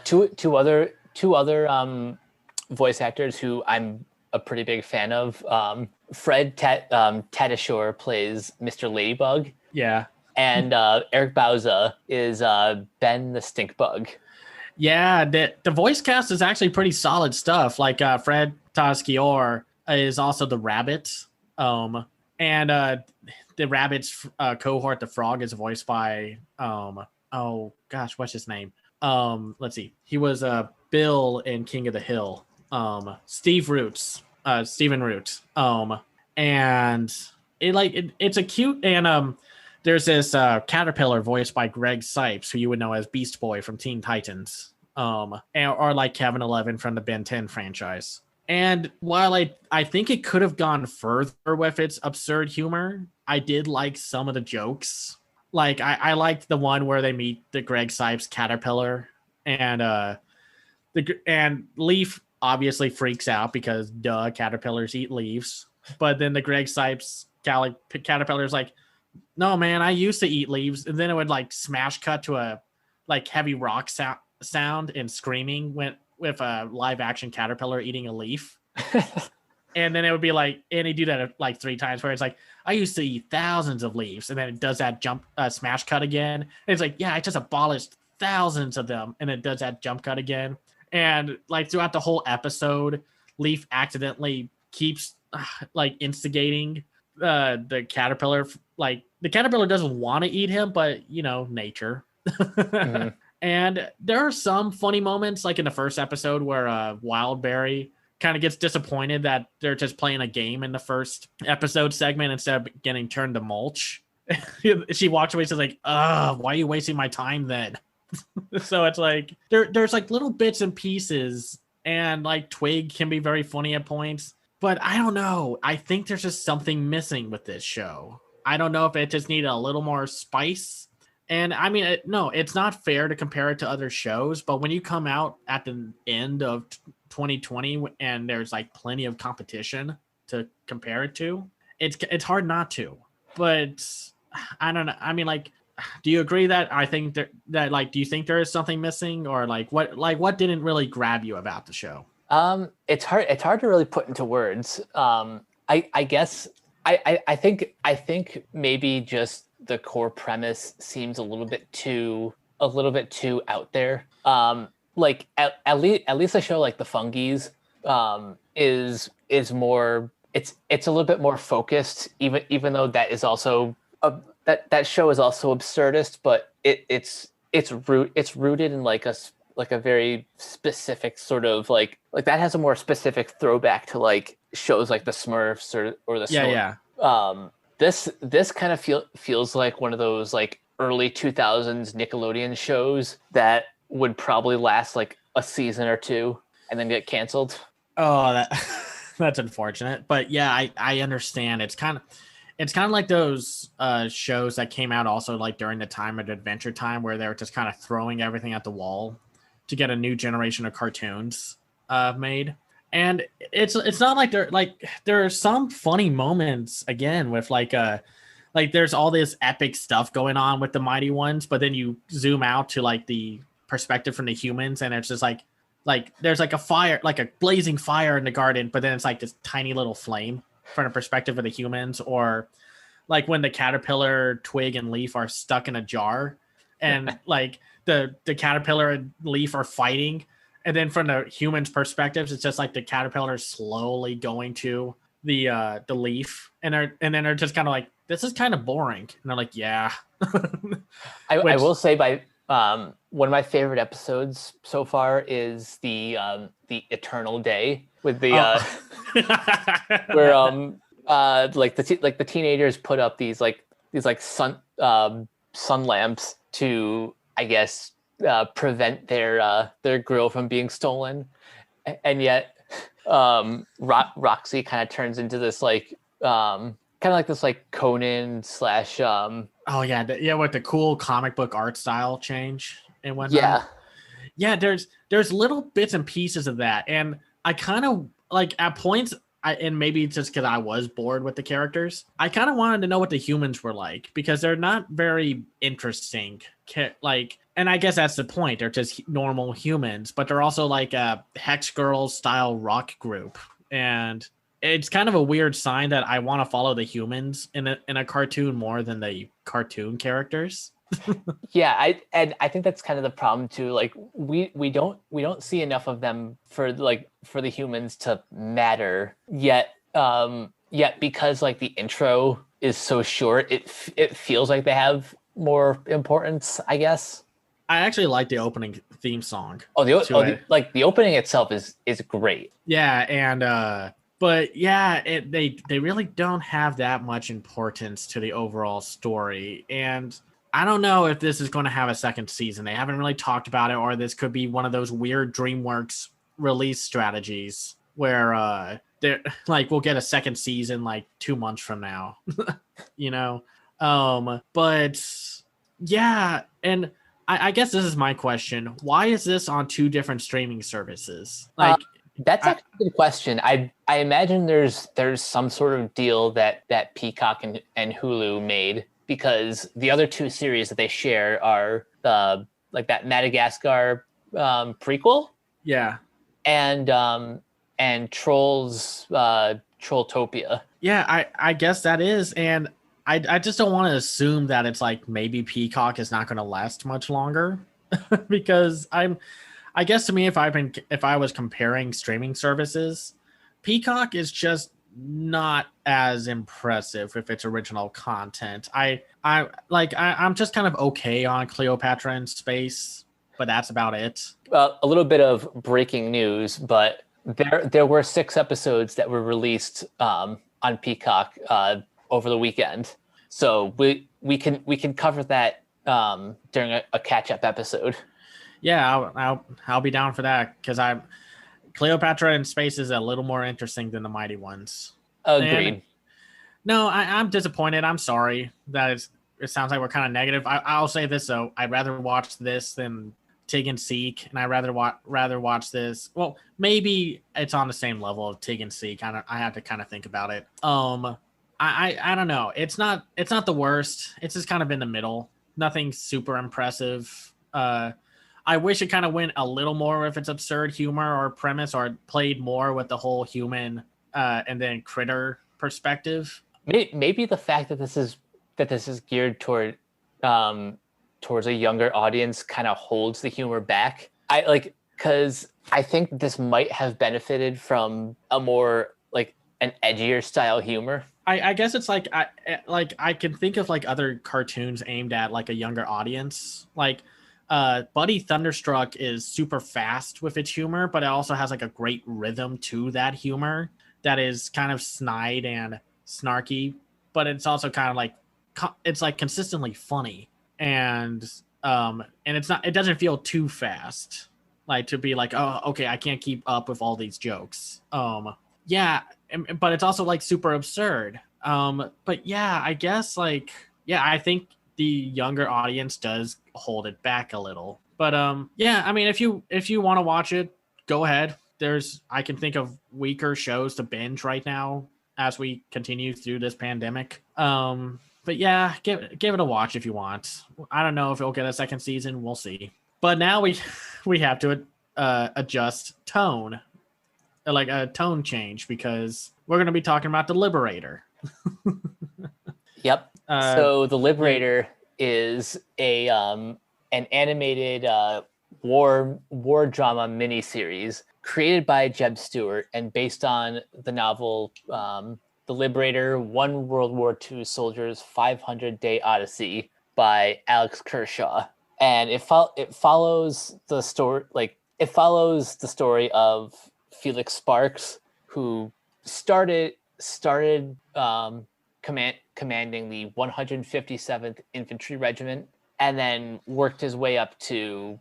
Two other voice actors who I'm a pretty big fan of. Fred Tatasciore plays Mr. Ladybug. Yeah. And Eric Bauza is Ben the Stink Bug. Yeah, the voice cast is actually pretty solid stuff. Like Fred Tatasciore is also the rabbit. And the rabbit's cohort, the frog, is voiced by oh gosh, what's his name? Let's see. He was Bill in King of the Hill. Stephen Root. And it's a cute, and there's this caterpillar voiced by Greg Sipes, who you would know as Beast Boy from Teen Titans. Or like Kevin 11 from the Ben 10 franchise. And while I think it could have gone further with its absurd humor, I did like some of the jokes. Like I liked the one where they meet the Greg Sipes caterpillar, and Leaf obviously freaks out because caterpillars eat leaves. But then the Greg Sipes caterpillar is like, no man, I used to eat leaves. And then it would like smash cut to a like heavy rock sound and screaming with a live action caterpillar eating a leaf. And then it would be like, and he'd do that like 3 times, where it's like, I used to eat thousands of leaves. And then it does that jump smash cut again. And it's like, yeah, I just abolished thousands of them. And it does that jump cut again. And like throughout the whole episode, Leaf accidentally keeps like instigating the caterpillar. Like the caterpillar doesn't want to eat him, but you know, nature. Mm-hmm. And there are some funny moments, like in the first episode where Wildberry kind of gets disappointed that they're just playing a game in the first episode segment instead of getting turned to mulch. She walks away, she's like, why are you wasting my time then? So it's like there's like little bits and pieces, and like Twig can be very funny at points, but I don't know. I think there's just something missing with this show. I don't know if it just needed a little more spice. And I mean, no, it's not fair to compare it to other shows, but when you come out at the end of 2020 and there's like plenty of competition to compare it to, it's hard not to. But I don't know. I mean, like, do you agree that I think that like, do you think there is something missing, or like what didn't really grab you about the show? It's hard to really put into words. I guess I think maybe just the core premise seems a little bit too out there. Like at least a show like The Fungies is more, it's a little bit more focused, even though that is also that show is also absurdist, but it's rooted in like a very specific sort of like that has a more specific throwback to like shows like the Smurfs or the Snort. Yeah. This kind of feels like one of those like early 2000s Nickelodeon shows that would probably last like a season or two and then get canceled. Oh, That's unfortunate. But yeah, I understand. It's kind of like those shows that came out also like during the time of Adventure Time, where they were just kind of throwing everything at the wall to get a new generation of cartoons made. And it's not like there are some funny moments again with like there's all this epic stuff going on with the mighty ones, but then you zoom out to like the perspective from the humans, and it's just like there's like a fire, like a blazing fire in the garden, but then it's like this tiny little flame from the perspective of the humans, or like when the caterpillar, twig, and leaf are stuck in a jar, and like the caterpillar and leaf are fighting, and then from the humans' perspectives, it's just like the caterpillar slowly going to the leaf, and then they're just kind of like, this is kind of boring, and they're like, yeah. I will say one of my favorite episodes so far is the Eternal Day with the where like the teenagers put up these sun lamps to, I guess, prevent their grill from being stolen, and yet Roxy kind of turns into this like kind of like this like Conan slash oh yeah, with the cool comic book art style change and whatnot. Yeah, there's little bits and pieces of that, and I kind of like at points, and maybe it's just because I was bored with the characters, I kind of wanted to know what the humans were like, because they're not very interesting. Like, and I guess that's the point. They're just normal humans, but they're also like a Hex Girls style rock group, and it's kind of a weird sign that I want to follow the humans in a cartoon more than the cartoon characters. Yeah, I think that's kind of the problem too. Like we don't see enough of them for the humans to matter yet. Yet because like the intro is so short, it feels like they have more importance, I guess. I actually like the opening theme song. The opening itself is great. Yeah, and but yeah, they really don't have that much importance to the overall story, and I don't know if this is going to have a second season. They haven't really talked about it, or this could be one of those weird DreamWorks release strategies where they're like, we'll get a second season like 2 months from now, you know. But yeah, and I guess this is my question: why is this on 2 different streaming services? Like, that's actually a good question. I imagine there's some sort of deal that Peacock and Hulu made, because the other 2 series that they share are like that Madagascar prequel, yeah, and Trolls Trolltopia. Yeah, I guess that is, and I just don't want to assume that it's like maybe Peacock is not going to last much longer, because I guess to me, if I was comparing streaming services, Peacock is just not as impressive with its original content. I'm just kind of okay on Cleopatra in Space, but that's about it. A little bit of breaking news, but there were 6 episodes that were released on Peacock over the weekend, so we can cover that during a catch-up episode. Yeah, I'll be down for that, because Cleopatra in Space is a little more interesting than the Mighty Ones. Agreed. And no, I'm disappointed. I'm sorry that it sounds like we're kind of negative. I'll say this though: I'd rather watch this than Tig and Seek, and I rather watch this. Well, maybe it's on the same level of Tig and Seek. I have to kind of think about it. I don't know. It's not the worst. It's just kind of in the middle. Nothing super impressive. I wish it kind of went a little more with its absurd humor or premise, or played more with the whole human and then critter perspective. Maybe the fact that this is geared towards a younger audience kind of holds the humor back. Because I think this might have benefited from a more like an edgier style humor. I guess it's like I can think of like other cartoons aimed at like a younger audience, like. Buddy Thunderstruck is super fast with its humor, but it also has like a great rhythm to that humor that is kind of snide and snarky, but it's also kind of like it's like consistently funny, and it doesn't feel too fast, like to be like, oh, okay, I can't keep up with all these jokes. yeah, but it's also like super absurd. But yeah, I guess like yeah, I think the younger audience does hold it back a little. But yeah, I mean, if you want to watch it, go ahead. I can think of weaker shows to binge right now as we continue through this pandemic. But yeah, give it a watch if you want. I don't know if it'll get a second season. We'll see. But now we have to adjust tone, like a tone change, because we're going to be talking about the Liberator. Yep. So the like- Liberator is an animated war drama miniseries created by Jeb Stewart and based on the novel The Liberator: One World War II Soldier's 500-Day Odyssey by Alex Kershaw. And it follows the story of Felix Sparks, who started commanding the 157th Infantry Regiment, and then worked his way up to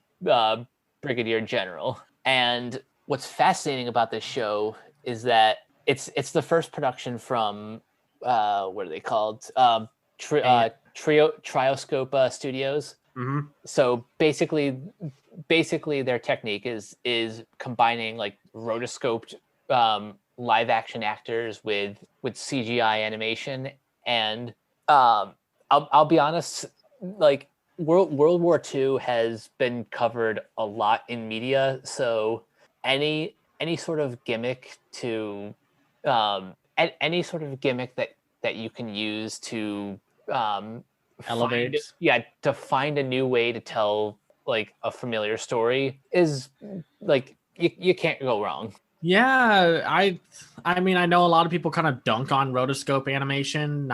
Brigadier General. And what's fascinating about this show is that it's the first production from what are they called? Trioscope Studios. Mhm. So basically their technique is combining like rotoscoped live action actors with CGI animation. And I'll be honest, like World War II has been covered a lot in media, so any sort of gimmick that you can use to Elevate. to find a new way to tell like a familiar story is like you can't go wrong. Yeah, I mean, I know a lot of people kind of dunk on rotoscope animation,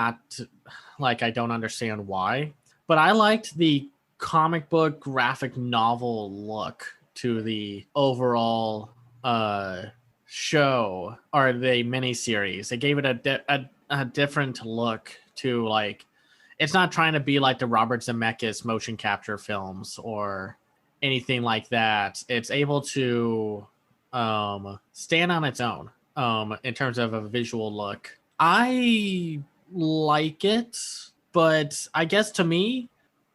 like I don't understand why, but I liked the comic book graphic novel look to the overall show or the miniseries. It gave it a different look to, like, it's not trying to be like the Robert Zemeckis motion capture films or anything like that. It's able to stand on its own in terms of a visual look. I like it, but I guess to me,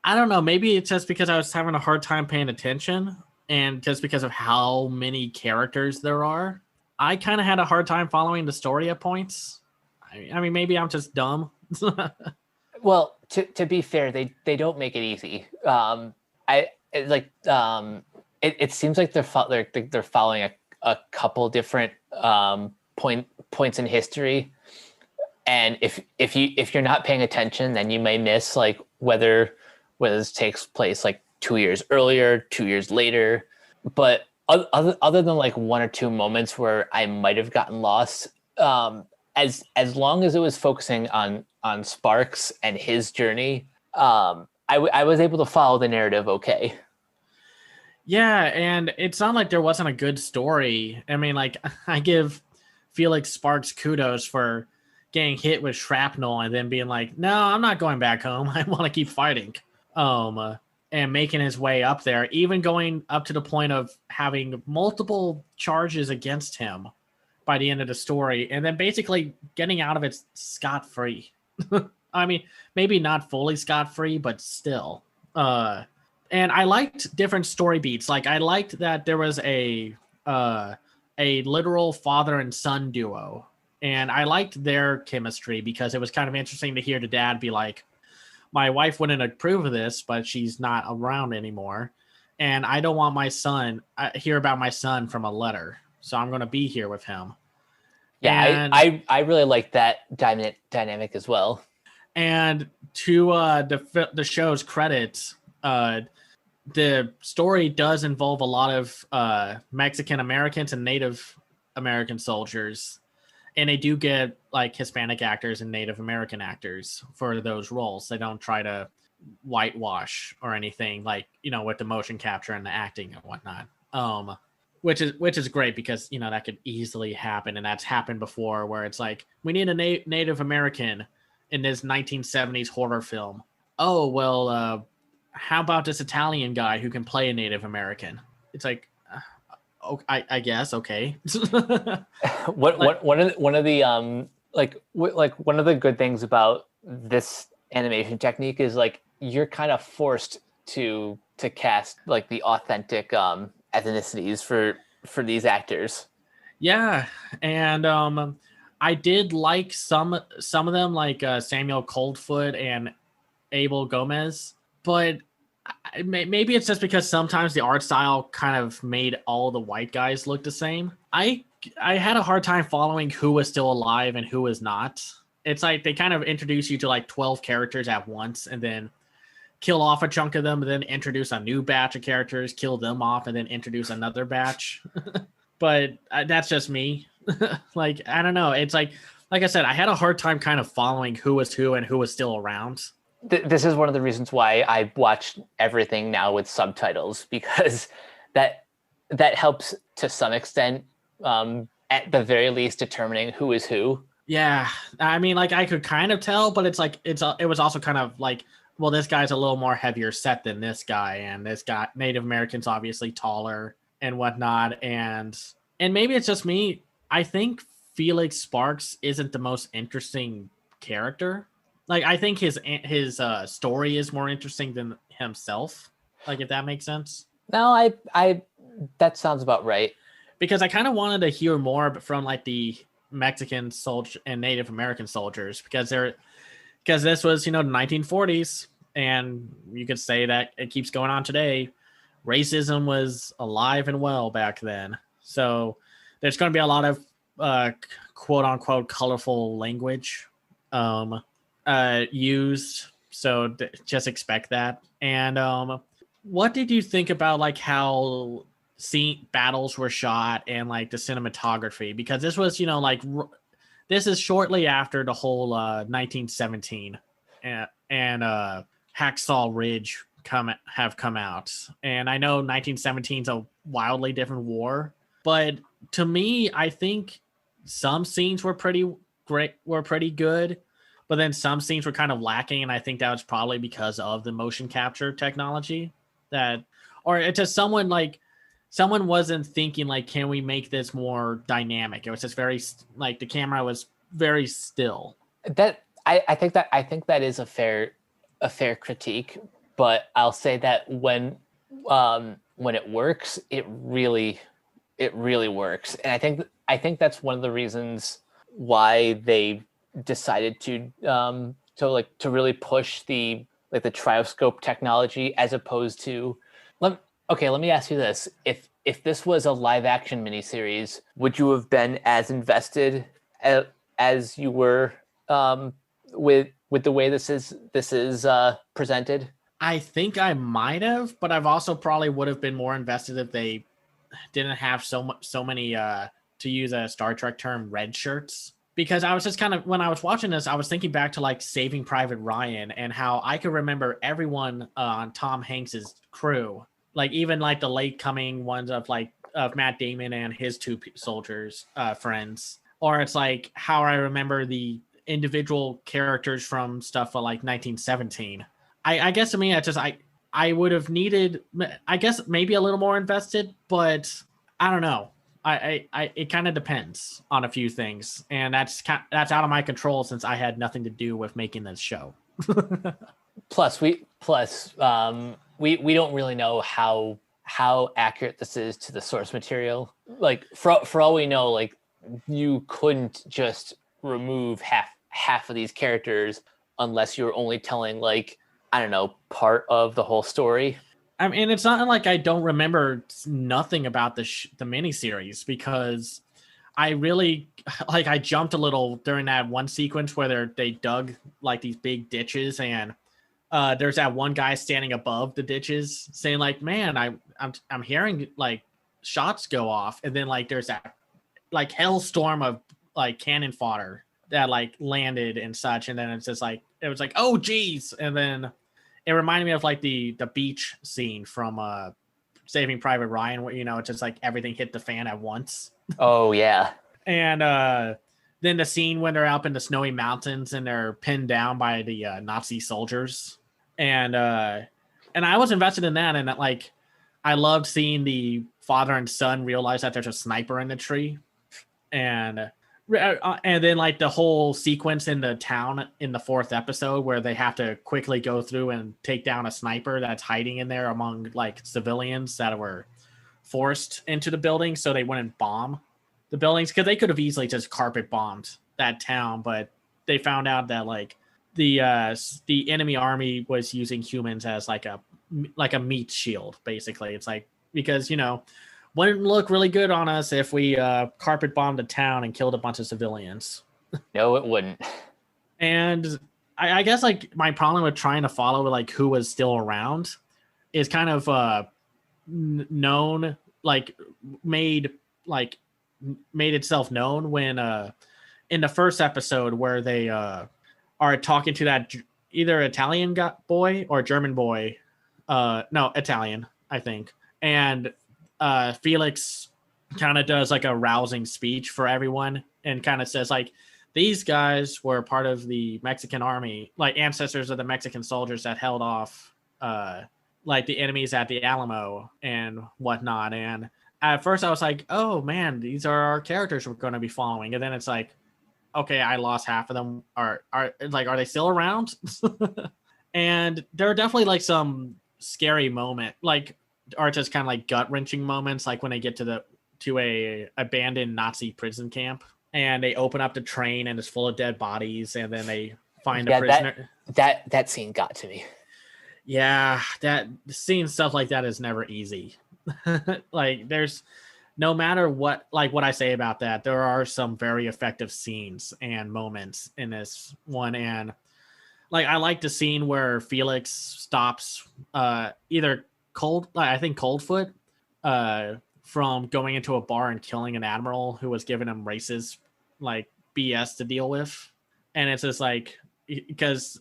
I don't know, maybe it's just because I was having a hard time paying attention and just because of how many characters there are. I kind of had a hard time following the story at points. I mean, maybe I'm just dumb. Well, to be fair, they don't make it easy. It seems like they're following a couple different points in history, and if you're not paying attention, then you may miss like whether this takes place like 2 years earlier, 2 years later. But other than like one or two moments where I might have gotten lost, as long as it was focusing on Sparks and his journey, I was able to follow the narrative okay. Yeah, and it's not like there wasn't a good story. I mean, like, I give Felix Sparks kudos for getting hit with shrapnel and then being like, no, I'm not going back home. I want to keep fighting. And making his way up there, even going up to the point of having multiple charges against him by the end of the story, and then basically getting out of it scot-free. I mean, maybe not fully scot-free, but still. And I liked different story beats. Like, I liked that there was a literal father and son duo, and I liked their chemistry because it was kind of interesting to hear the dad be like, my wife wouldn't approve of this, but she's not around anymore, and I don't want my son hear about my son from a letter, so I'm going to be here with him. Yeah, and I really like that dynamic as well. And to the show's credit, the story does involve a lot of Mexican Americans and Native American soldiers, and they do get like Hispanic actors and Native American actors for those roles. They don't try to whitewash or anything, like, you know, with the motion capture and the acting and whatnot. Which is great because, you know, that could easily happen, and that's happened before where it's like, we need a Native American in this 1970s horror film. Oh, well, how about this Italian guy who can play a Native American? It's like, I guess okay. One of the one of the good things about this animation technique is like you're kind of forced to cast like the authentic ethnicities for these actors. Yeah, and I did like some of them, like Samuel Coldfoot and Abel Gomez, but maybe it's just because sometimes the art style kind of made all the white guys look the same. I had a hard time following who was still alive and who was not. It's like they kind of introduce you to like 12 characters at once and then kill off a chunk of them and then introduce a new batch of characters, kill them off, and then introduce another batch. But that's just me. Like, I don't know. It's like I said, I had a hard time kind of following who was who and who was still around. This is one of the reasons why I watch everything now with subtitles, because that helps to some extent, at the very least, determining who is who. Yeah, I mean, like I could kind of tell, but it's like it was also kind of like, well, this guy's a little more heavier set than this guy, and this guy, Native American's obviously taller and whatnot, and maybe it's just me. I think Felix Sparks isn't the most interesting character. Like, I think his story is more interesting than himself. Like, if that makes sense. No, I that sounds about right. Because I kind of wanted to hear more from like the Mexican soldier and Native American soldiers, because this was, the 1940s, and you could say that it keeps going on today. Racism was alive and well back then. So there's going to be a lot of quote unquote colorful language used. So just expect that. And what did you think about like how battles were shot and like the cinematography? Because this was, this is shortly after the whole 1917 and Hacksaw Ridge have come out. And I know 1917 is a wildly different war, but to me, I think some scenes were pretty good, but then some scenes were kind of lacking, and I think that was probably because of the motion capture technology or it's just someone wasn't thinking like, can we make this more dynamic? It was just very like the camera was very still. I think that is a fair critique, but I'll say that when it works, it really works, and I think that's one of the reasons why they decided to really push the trioscope technology as opposed to. Let me ask you this: if this was a live action miniseries, would you have been as invested as you were with the way this is presented? I think I might have, but I've also probably would have been more invested if they didn't have so many to use a Star Trek term, red shirts. Because I was just kind of, when I was watching this, I was thinking back to like Saving Private Ryan and how I could remember everyone on Tom Hanks's crew, like even like the late coming ones of Matt Damon and his two soldiers friends, or it's like how I remember the individual characters from stuff for like 1917. I guess to me, I would have needed, I guess maybe a little more invested, but I don't know. It kind of depends on a few things, and that's out of my control since I had nothing to do with making this show. Plus we don't really know how accurate this is to the source material. Like for all we know, like you couldn't just remove half of these characters unless you're only telling like, I don't know, part of the whole story. I mean, it's not like I don't remember nothing about the miniseries, because I really I jumped a little during that one sequence where they dug like these big ditches, and there's that one guy standing above the ditches saying like, "Man, I'm hearing like shots go off," and then like there's that like hellstorm of like cannon fodder that like landed and such, and then it's just like it was like, oh geez, and then it reminded me of like the beach scene from Saving Private Ryan, where it's just like everything hit the fan at once. Oh yeah. And then the scene when they're up in the snowy mountains and they're pinned down by the Nazi soldiers, and I was invested in that, and like I loved seeing the father and son realize that there's a sniper in the tree, and then like the whole sequence in the town in the 4th episode where they have to quickly go through and take down a sniper that's hiding in there among like civilians that were forced into the building so they wouldn't bomb the buildings, because they could have easily just carpet bombed that town, but they found out that like the enemy army was using humans as like a meat shield, basically. It's like, because wouldn't look really good on us if we carpet bombed a town and killed a bunch of civilians. No, it wouldn't. And I guess like my problem with trying to follow like who was still around is kind of known, like made itself known when in the 1st episode where they are talking to that either Italian boy or German boy, no, Italian, I think, and Felix kind of does like a rousing speech for everyone and kind of says like, these guys were part of the Mexican army, like ancestors of the Mexican soldiers that held off like the enemies at the Alamo and whatnot. And at first I was like, oh man, these are our characters we're going to be following. And then it's like, okay, I lost half of them. Are they still around? And there are definitely like some scary moment, like, are just kind of like gut wrenching moments, like when they get to a abandoned Nazi prison camp and they open up the train and it's full of dead bodies, and then they find a prisoner. That scene got to me. Yeah, that seeing stuff like that is never easy. Like, there's no matter what I say about that, there are some very effective scenes and moments in this one. And like, I like the scene where Felix stops either Coldfoot from going into a bar and killing an admiral who was giving him racist like BS to deal with. And it's just like, because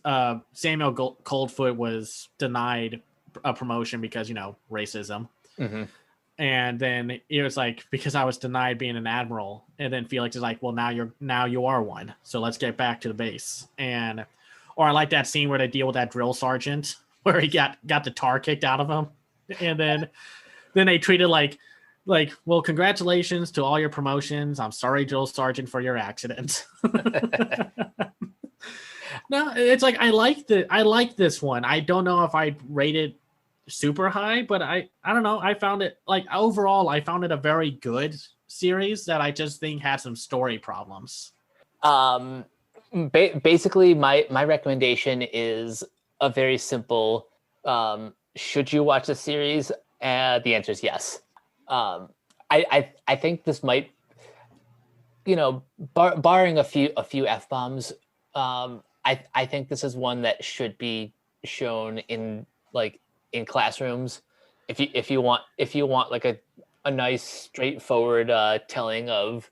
Samuel Coldfoot was denied a promotion because racism. Mm-hmm. And then it was like, because I was denied being an admiral. And then Felix is like, well, now you are one, so let's get back to the base. Or I like that scene where they deal with that drill sergeant where he got the tar kicked out of him. And then they treated like, well, congratulations to all your promotions. I'm sorry, drill sergeant, for your accident. No, it's like, I like this one. I don't know if I'd rate it super high, but I don't know. I found it, like, overall, I found it a very good series that I just think had some story problems. Basically, my recommendation is a very simple. Should you watch the series? The answer is yes. I think this might, barring a few F-bombs, I think this is one that should be shown in classrooms. If you want like a nice straightforward telling of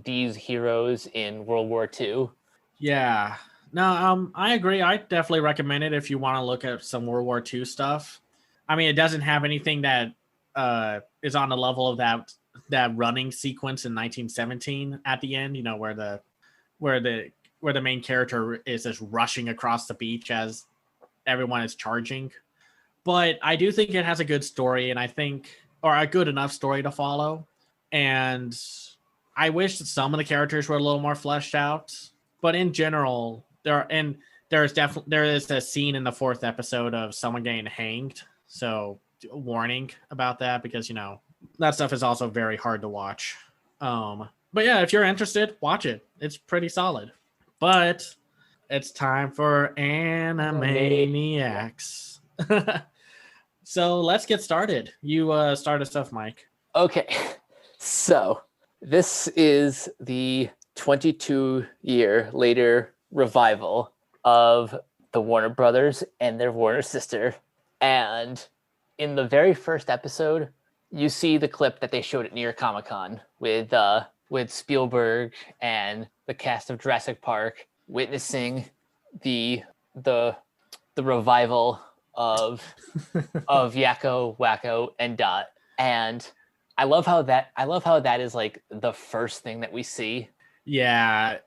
these heroes in World War II. Yeah. No, I agree. I definitely recommend it if you want to look at some World War II stuff. I mean, it doesn't have anything that is on the level of that running sequence in 1917 at the end, where the main character is just rushing across the beach as everyone is charging. But I do think it has a good story, and or a good enough story to follow. And I wish that some of the characters were a little more fleshed out. But in general, there is a scene in the 4th episode of someone getting hanged. So warning about that, because that stuff is also very hard to watch. But yeah, if you're interested, watch it. It's pretty solid. But it's time for Animaniacs. So let's get started. You start us off, Mike. Okay, so this is the 22-year later revival of the Warner Brothers and their Warner sister. And in the very first episode, you see the clip that they showed at New York Comic Con with Spielberg and the cast of Jurassic Park witnessing the revival of Yakko, Wakko, and Dot. And I love how that is like the first thing that we see. Yeah.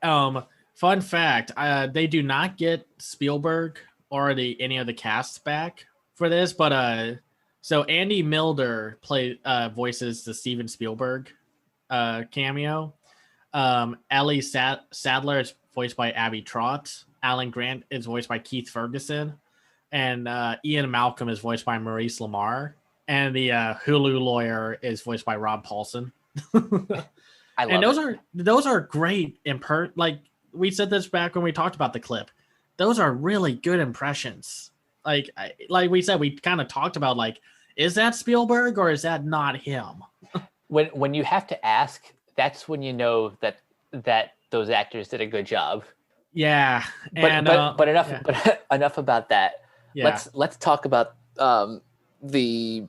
Fun fact: they do not get Spielberg any of the casts back for this, but so Andy Milder voices the Steven Spielberg cameo. Ellie Sadler is voiced by Abby Trott. Alan Grant is voiced by Keith Ferguson, and Ian Malcolm is voiced by Maurice Lamar, and the Hulu lawyer is voiced by Rob Paulson. Those are great like we said this back when we talked about the clip. Those are really good impressions. Like we said, we kind of talked about like, is that Spielberg or is that not him? When you have to ask, that's when you know that those actors did a good job. Yeah, but enough about that. Yeah. Let's talk about the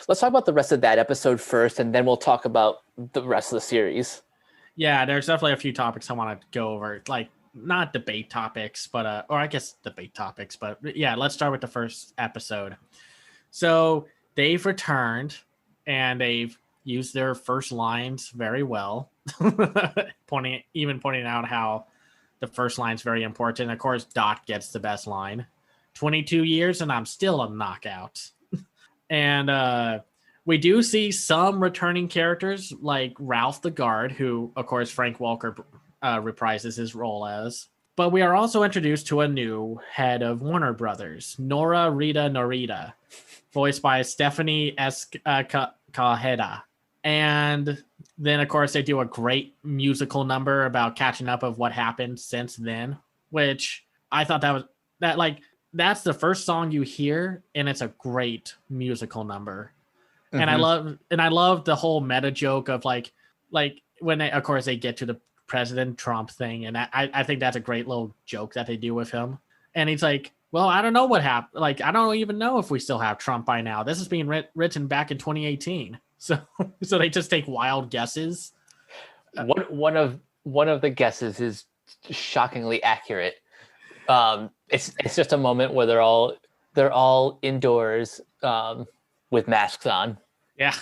rest of that episode first, and then we'll talk about the rest of the series. Yeah, there's definitely a few topics I want to go over, like not debate topics, but or I guess debate topics, but yeah, let's start with the first episode. So they've returned and they've used their first lines very well, pointing out how the first line's very important. Of course, Dot gets the best line. 22 years and I'm still a knockout. And we do see some returning characters like Ralph the Guard, who, of course, Frank Welker reprises his role as. But we are also introduced to a new head of Warner Brothers, Nora Rita Norita, voiced by Stephanie Cajeda. And then, of course, they do a great musical number about catching up of what happened since then, which I thought that's the first song you hear, and it's a great musical number. Mm-hmm. And I love the whole meta joke of like when they, of course, they get to the President Trump thing, and I think that's a great little joke that they do with him. And he's like, well, I don't know what happened. Like, I don't even know if we still have Trump by now. This is being written back in 2018. So they just take wild guesses. One of the guesses is shockingly accurate. It's just a moment where they're all indoors with masks on. Yeah.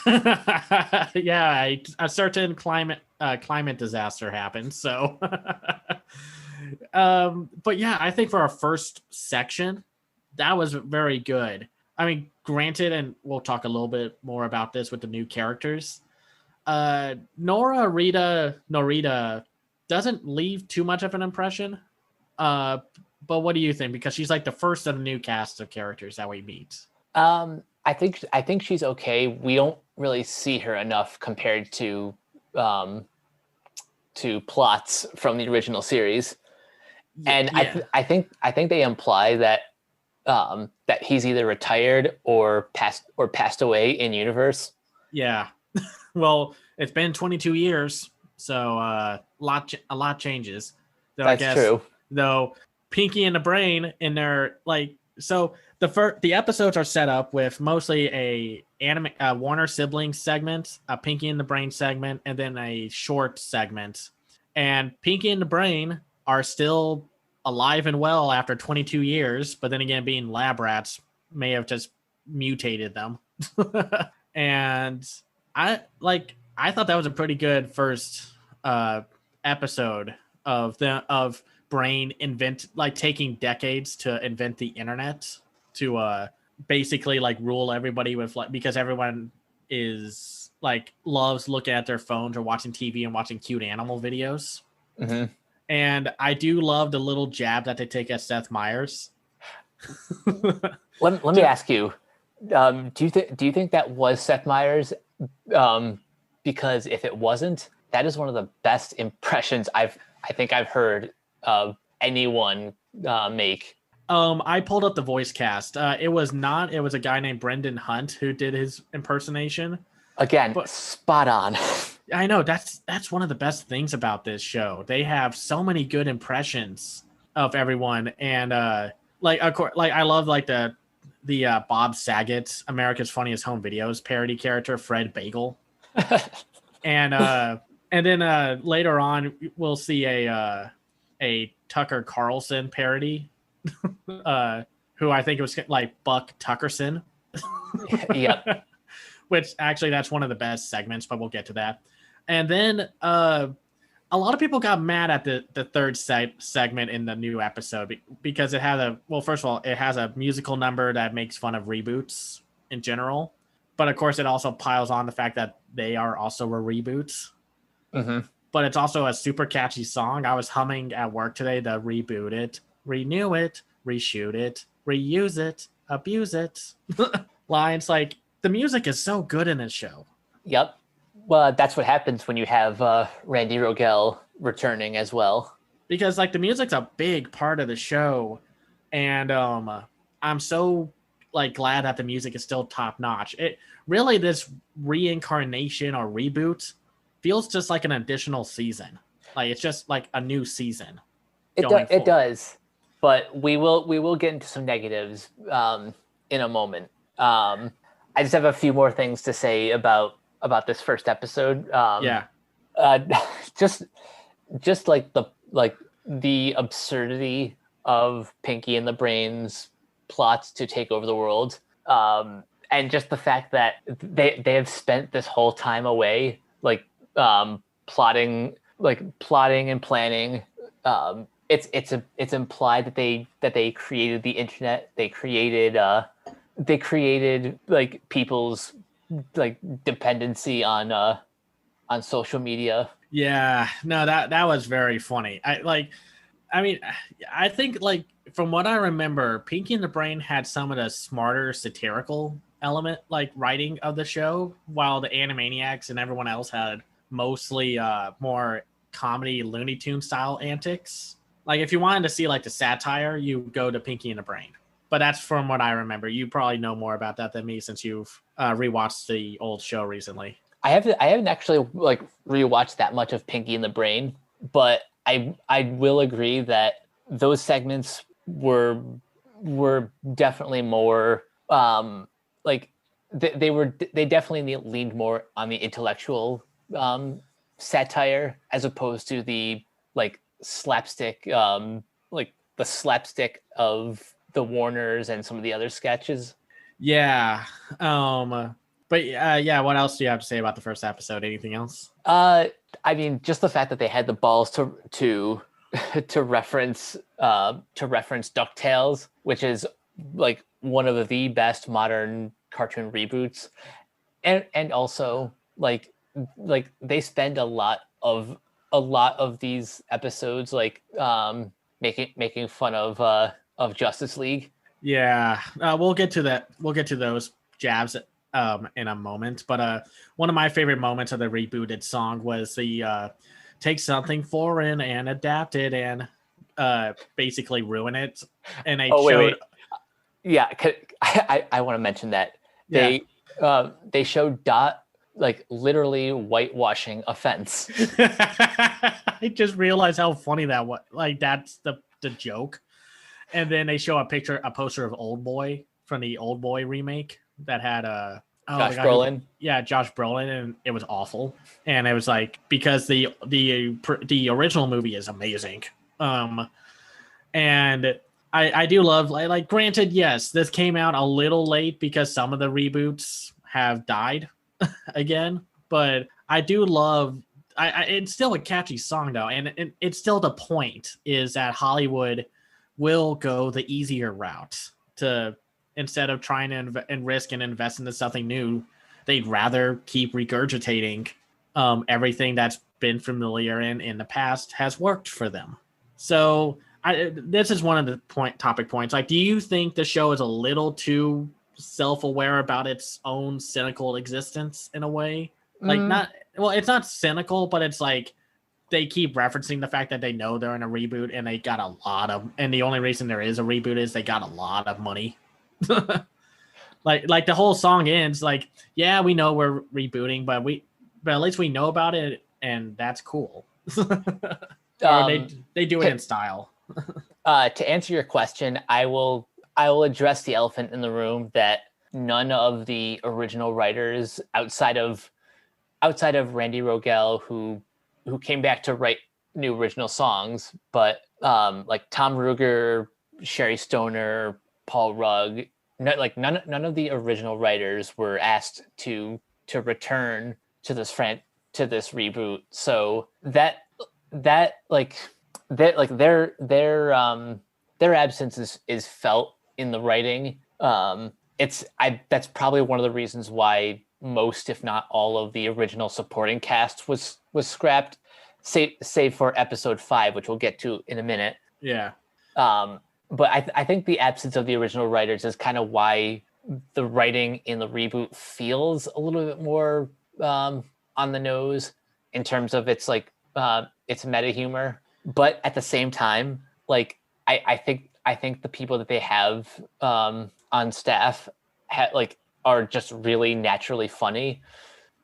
Yeah, a certain climate disaster happened. So but yeah, I think for our first section, that was very good. I mean, granted, and we'll talk a little bit more about this with the new characters. Nora Rita Norita doesn't leave too much of an impression. But what do you think? Because she's like the first of the new cast of characters that we meet. I think she's okay. We don't really see her enough compared to plots from the original series, and yeah. I think they imply that that he's either retired or passed away in universe. Yeah, well, it's been 22 years, so a lot changes. Though That's true. Though Pinky and the Brain in their the episodes are set up with mostly a Warner siblings segment, a Pinky and the Brain segment, and then a short segment. And Pinky and the Brain are still alive and well after 22 years, but then again, being lab rats may have just mutated them. And I thought that was a pretty good first episode of Brain taking decades to invent the internet to basically rule everybody with because everyone is loves looking at their phones or watching TV and watching cute animal videos. Mm-hmm. And I do love the little jab that they take at Seth Meyers. let me ask you, do you think that was Seth Meyers? Because if it wasn't, that is one of the best impressions I think I've heard of anyone make. I pulled up the voice cast. It was a guy named Brendan Hunt who did his impersonation. Again, spot on. I know that's one of the best things about this show. They have so many good impressions of everyone, and of course, I love the Bob Saget, America's Funniest Home Videos parody character, Fred Bagel, and then later on we'll see a Tucker Carlson parody, who I think it was Buck Tuckerson. Yep. Which actually that's one of the best segments, but we'll get to that. And then a a lot of people got mad at the third segment in the new episode because it had first of all, it has a musical number that makes fun of reboots in general. But of course, it also piles on the fact that they are also a reboot. Mm-hmm. But it's also a super catchy song. I was humming at work today the reboot it, renew it, reshoot it, reuse it, abuse it. Lines like the music is so good in this show. Yep. Well, that's what happens when you have Randy Rogel returning as well. Because like the music's a big part of the show, and I'm so like glad that the music is still top notch. It really, this reincarnation or reboot feels just like an additional season. Like it's just like a new season. It does, but we will get into some negatives in a moment. I just have a few more things to say about this first episode. Just like the absurdity of Pinky and the Brain's plots to take over the world, and just the fact that they have spent this whole time away, plotting and planning. It's implied that they created the internet. They created like people's like dependency on social media. Yeah, no, that was very funny. I think like from what I remember, Pinky and the Brain had some of the smarter satirical element like writing of the show, while the Animaniacs and everyone else had mostly more comedy Looney Tune style antics. Like if you wanted to see like the satire, you go to Pinky and the Brain. But that's from what I remember. You probably know more about that than me since you've rewatched the old show recently. I haven't actually like rewatched that much of Pinky and the Brain, but I will agree that those segments were definitely more like they definitely leaned more on the intellectual satire as opposed to the like slapstick like the slapstick of the Warners and some of the other sketches. Yeah. But yeah, what else do you have to say about the first episode? Anything else? I mean, just the fact that they had the balls to reference DuckTales, which is like one of the best modern cartoon reboots, and also like they spend a lot of these episodes like making fun of Justice League. Yeah, we'll get to that. We'll get to those jabs in a moment. But one of my favorite moments of the rebooted song was the take something foreign and adapt it and basically ruin it. And they showed. Wait. Yeah, I want to mention that they showed Dot like literally whitewashing a fence. I just realized how funny that was. Like that's the joke. And then they show a poster of Old Boy from the Old Boy remake that had Josh Brolin. Josh Brolin, and it was awful. And it was like because the original movie is amazing. And I do love like granted, yes, this came out a little late because some of the reboots have died again, but I do love. It's still a catchy song though, and it's still the point is that Hollywood will go the easier route to instead of trying to risk and invest into something new, they'd rather keep regurgitating everything that's been familiar in the past has worked for them. So this is one of the topic points. Like, do you think the show is a little too self-aware about its own cynical existence in a way? Like it's not cynical, but it's like they keep referencing the fact that they know they're in a reboot and they got and the only reason there is a reboot is they got a lot of money. like the whole song ends like, yeah, we know we're rebooting, but at least we know about it and that's cool. They do it in style. To answer your question, I will address the elephant in the room that none of the original writers outside of Randy Rogel, who came back to write new original songs, but like Tom Ruegger, Sherry Stoner, Paul Rugg, none of the original writers were asked to return to this reboot. So that like that like their absence is felt in the writing. That's probably one of the reasons why most, if not all, of the original supporting cast was scrapped, save for episode 5, which we'll get to in a minute. Yeah. But I think the absence of the original writers is kind of why the writing in the reboot feels a little bit more on the nose in terms of its meta humor. But at the same time, like I think the people that they have on staff are just really naturally funny.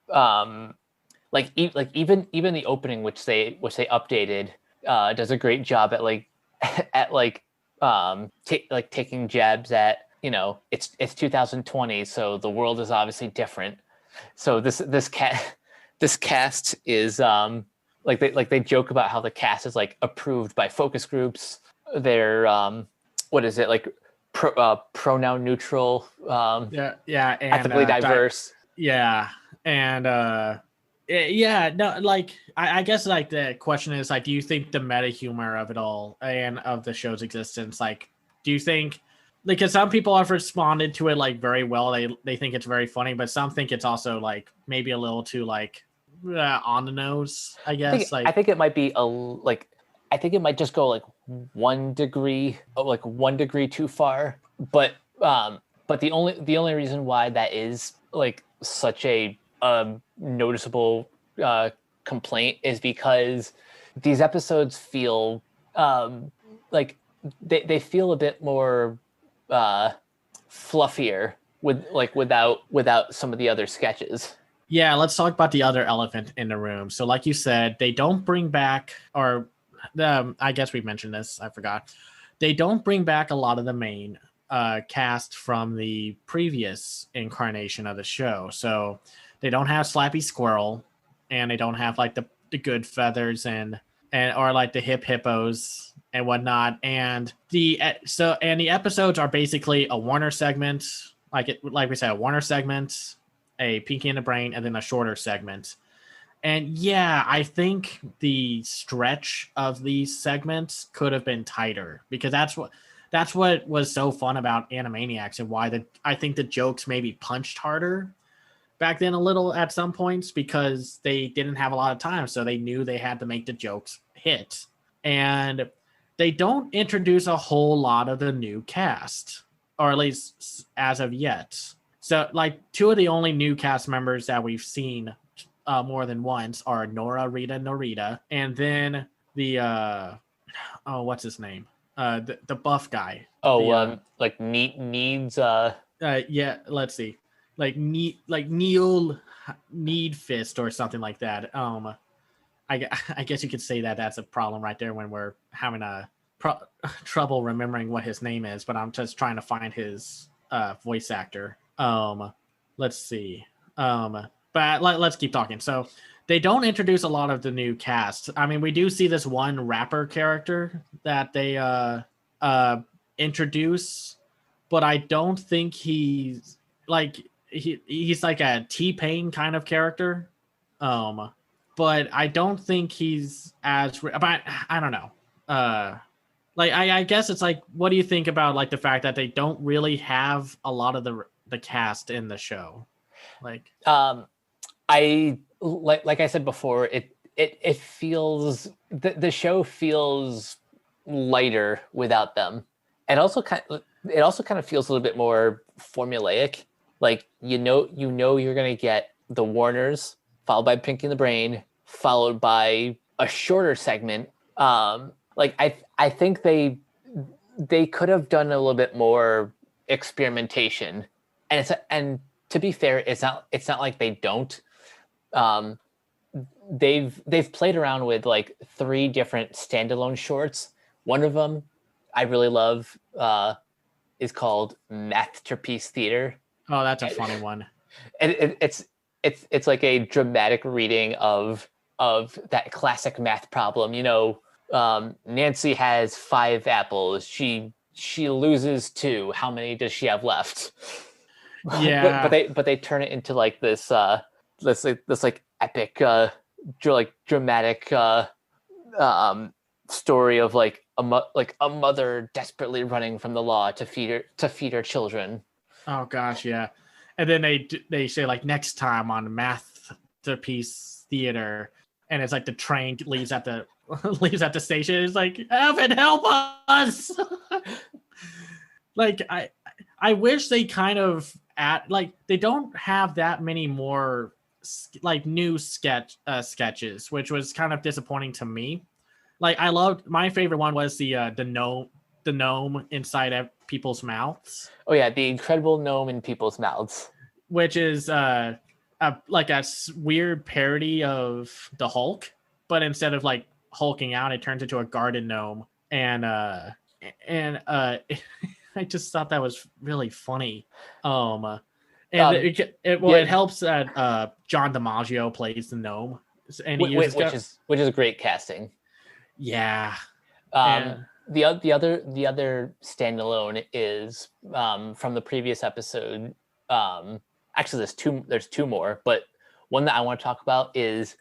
Even the opening, which they updated, does a great job at taking jabs at, it's 2020, so the world is obviously different. So this cast is they joke about how the cast is like approved by focus groups. They're what is it, like pronoun neutral, and ethically diverse. No, like I guess like the question is like, do you think the meta humor of it all and of the show's existence, like, do you think, because some people have responded to it like very well, they think it's very funny, but some think it's also like maybe a little too like on the nose, I guess. I think it might be I think it might just go like 1 degree too far, but the only reason why that is like such a noticeable complaint is because these episodes feel like they feel a bit more fluffier without some of the other sketches. Yeah, let's talk about the other elephant in the room. So like you said, they don't bring back, or I guess we mentioned this, I forgot. They don't bring back a lot of the main cast from the previous incarnation of the show. So they don't have Slappy Squirrel, and they don't have like the Good Feathers and or like the Hip Hippos and whatnot. And the episodes are basically a Warner segment, like we said, a Warner segment, a Pinky in the Brain, and then a shorter segment. And yeah, I think the stretch of these segments could have been tighter, because that's what was so fun about Animaniacs, and why I think the jokes maybe punched harder back then a little at some points, because they didn't have a lot of time, so they knew they had to make the jokes hit. And they don't introduce a whole lot of the new cast, or at least as of yet. So like 2 of the only new cast members that we've seen more than once are Nora, Rita, Norita, and then the what's his name? The buff guy. Needs let's see. Like Neil Need Fist or something like that. I guess you could say that that's a problem right there when we're having trouble remembering what his name is, but I'm just trying to find his voice actor. Let's see. But let's keep talking. So they don't introduce a lot of the new cast. I mean, we do see this one rapper character that they introduce, but I don't think he's like he's like a T-Pain kind of character. But I don't think he's as. But I don't know. I guess it's like, what do you think about like the fact that they don't really have a lot of the cast in the show? Like, I like I said before, it feels the show feels lighter without them, and also kind of feels a little bit more formulaic. Like you're gonna get the Warners, followed by Pinky and the Brain, followed by a shorter segment. I think they could have done a little bit more experimentation, and to be fair, it's not like they don't. They've played around with like 3 different standalone shorts. One of them I really love is called Masterpiece Theater. Oh, that's a funny one. And it's like a dramatic reading of that classic math problem. Nancy has 5 apples. She loses 2. How many does she have left? Yeah. but they turn it into like this epic dramatic story of like a mother desperately running from the law to feed her children. Oh gosh, yeah. And then they say like next time on Masterpiece Theater, and it's like the train leaves at the station. It's like, Evan, help us! Like I wish they kind of they don't have that many more like new sketches, which was kind of disappointing to me. Like I loved, my favorite one was the gnome inside people's mouths. Oh yeah, the incredible gnome in people's mouths, which is like a weird parody of the Hulk, but instead of like hulking out, it turns into a garden gnome, and I just thought that was really funny. It helps that John DiMaggio plays the gnome, and which is great casting. Yeah. The other standalone is from the previous episode. Actually, there's two more, but one that I want to talk about is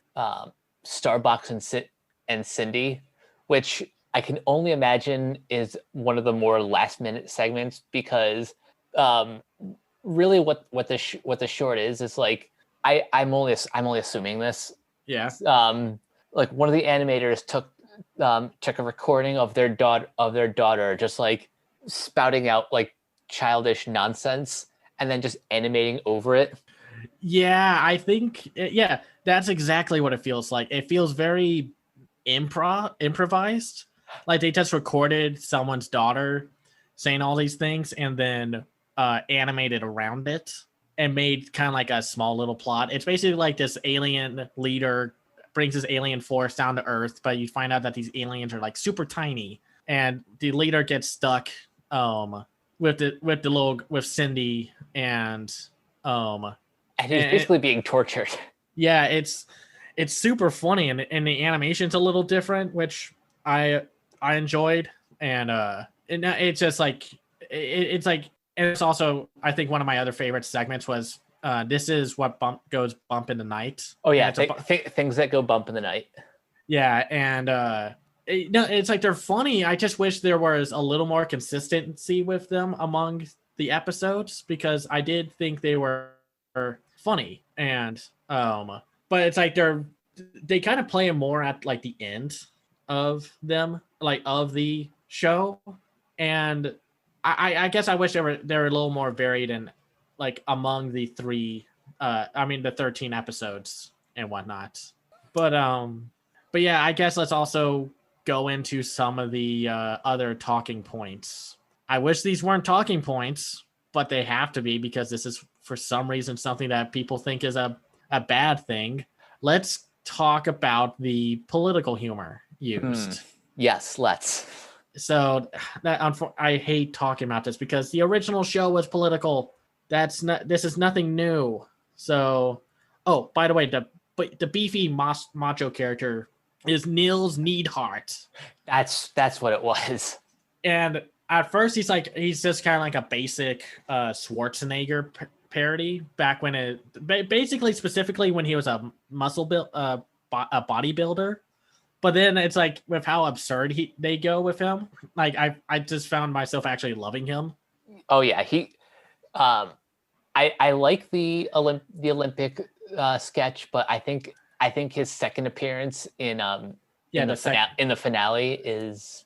Starbucks and Cindy, which I can only imagine is one of the more last minute segments, because really what the short is like, I'm only assuming this. Yeah. Like one of the animators took a recording of their daughter just like spouting out like childish nonsense and then just animating over it. Yeah, I think that's exactly what it feels like. It feels very improvised. Like they just recorded someone's daughter saying all these things and then animated around it and made kind of like a small little plot. It's basically like this alien leader brings his alien force down to Earth, but you find out that these aliens are like super tiny, and the leader gets stuck with Cindy and he's basically being tortured. Yeah, it's super funny, and the animation's a little different, which I enjoyed, and it's just like it's like, and it's also, I think one of my other favorite segments was this is what goes bump in the night. Oh yeah, things that go bump in the night. Yeah, and it's like they're funny. I just wish there was a little more consistency with them among the episodes, because I did think they were funny, and but it's like they kind of play them more at like the end of them, like of the show, and I guess I wish they were a little more varied and like among the the 13 episodes and whatnot. But yeah, I guess let's also go into some of the other talking points. I wish these weren't talking points, but they have to be, because this is for some reason something that people think is a bad thing. Let's talk about the political humor used. Yes, let's. So I hate talking about this because the original show was political. This is nothing new. So, oh, by the way, the beefy macho character is Niels Neidhart. That's what it was. And at first he's just kind of like a basic Schwarzenegger parody back when specifically when he was a a bodybuilder. But then it's like with how absurd they go with him. Like I just found myself actually loving him. Oh yeah, I like the Olympic sketch, but I think his second appearance in the finale is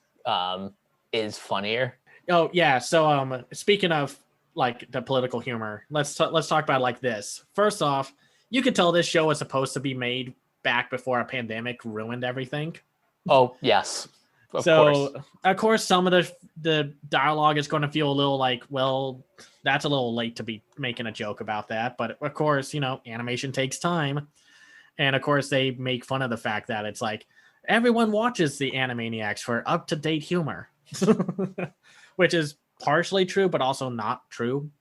funnier. Oh yeah, so speaking of like the political humor, let's talk about it like this. First off, you could tell this show was supposed to be made back before a pandemic ruined everything. Oh yes, of course some of the dialogue is going to feel a little like, well, that's a little late to be making a joke about that, but of course, animation takes time, and of course they make fun of the fact that it's like everyone watches the Animaniacs for up-to-date humor. Which is partially true, but also not true.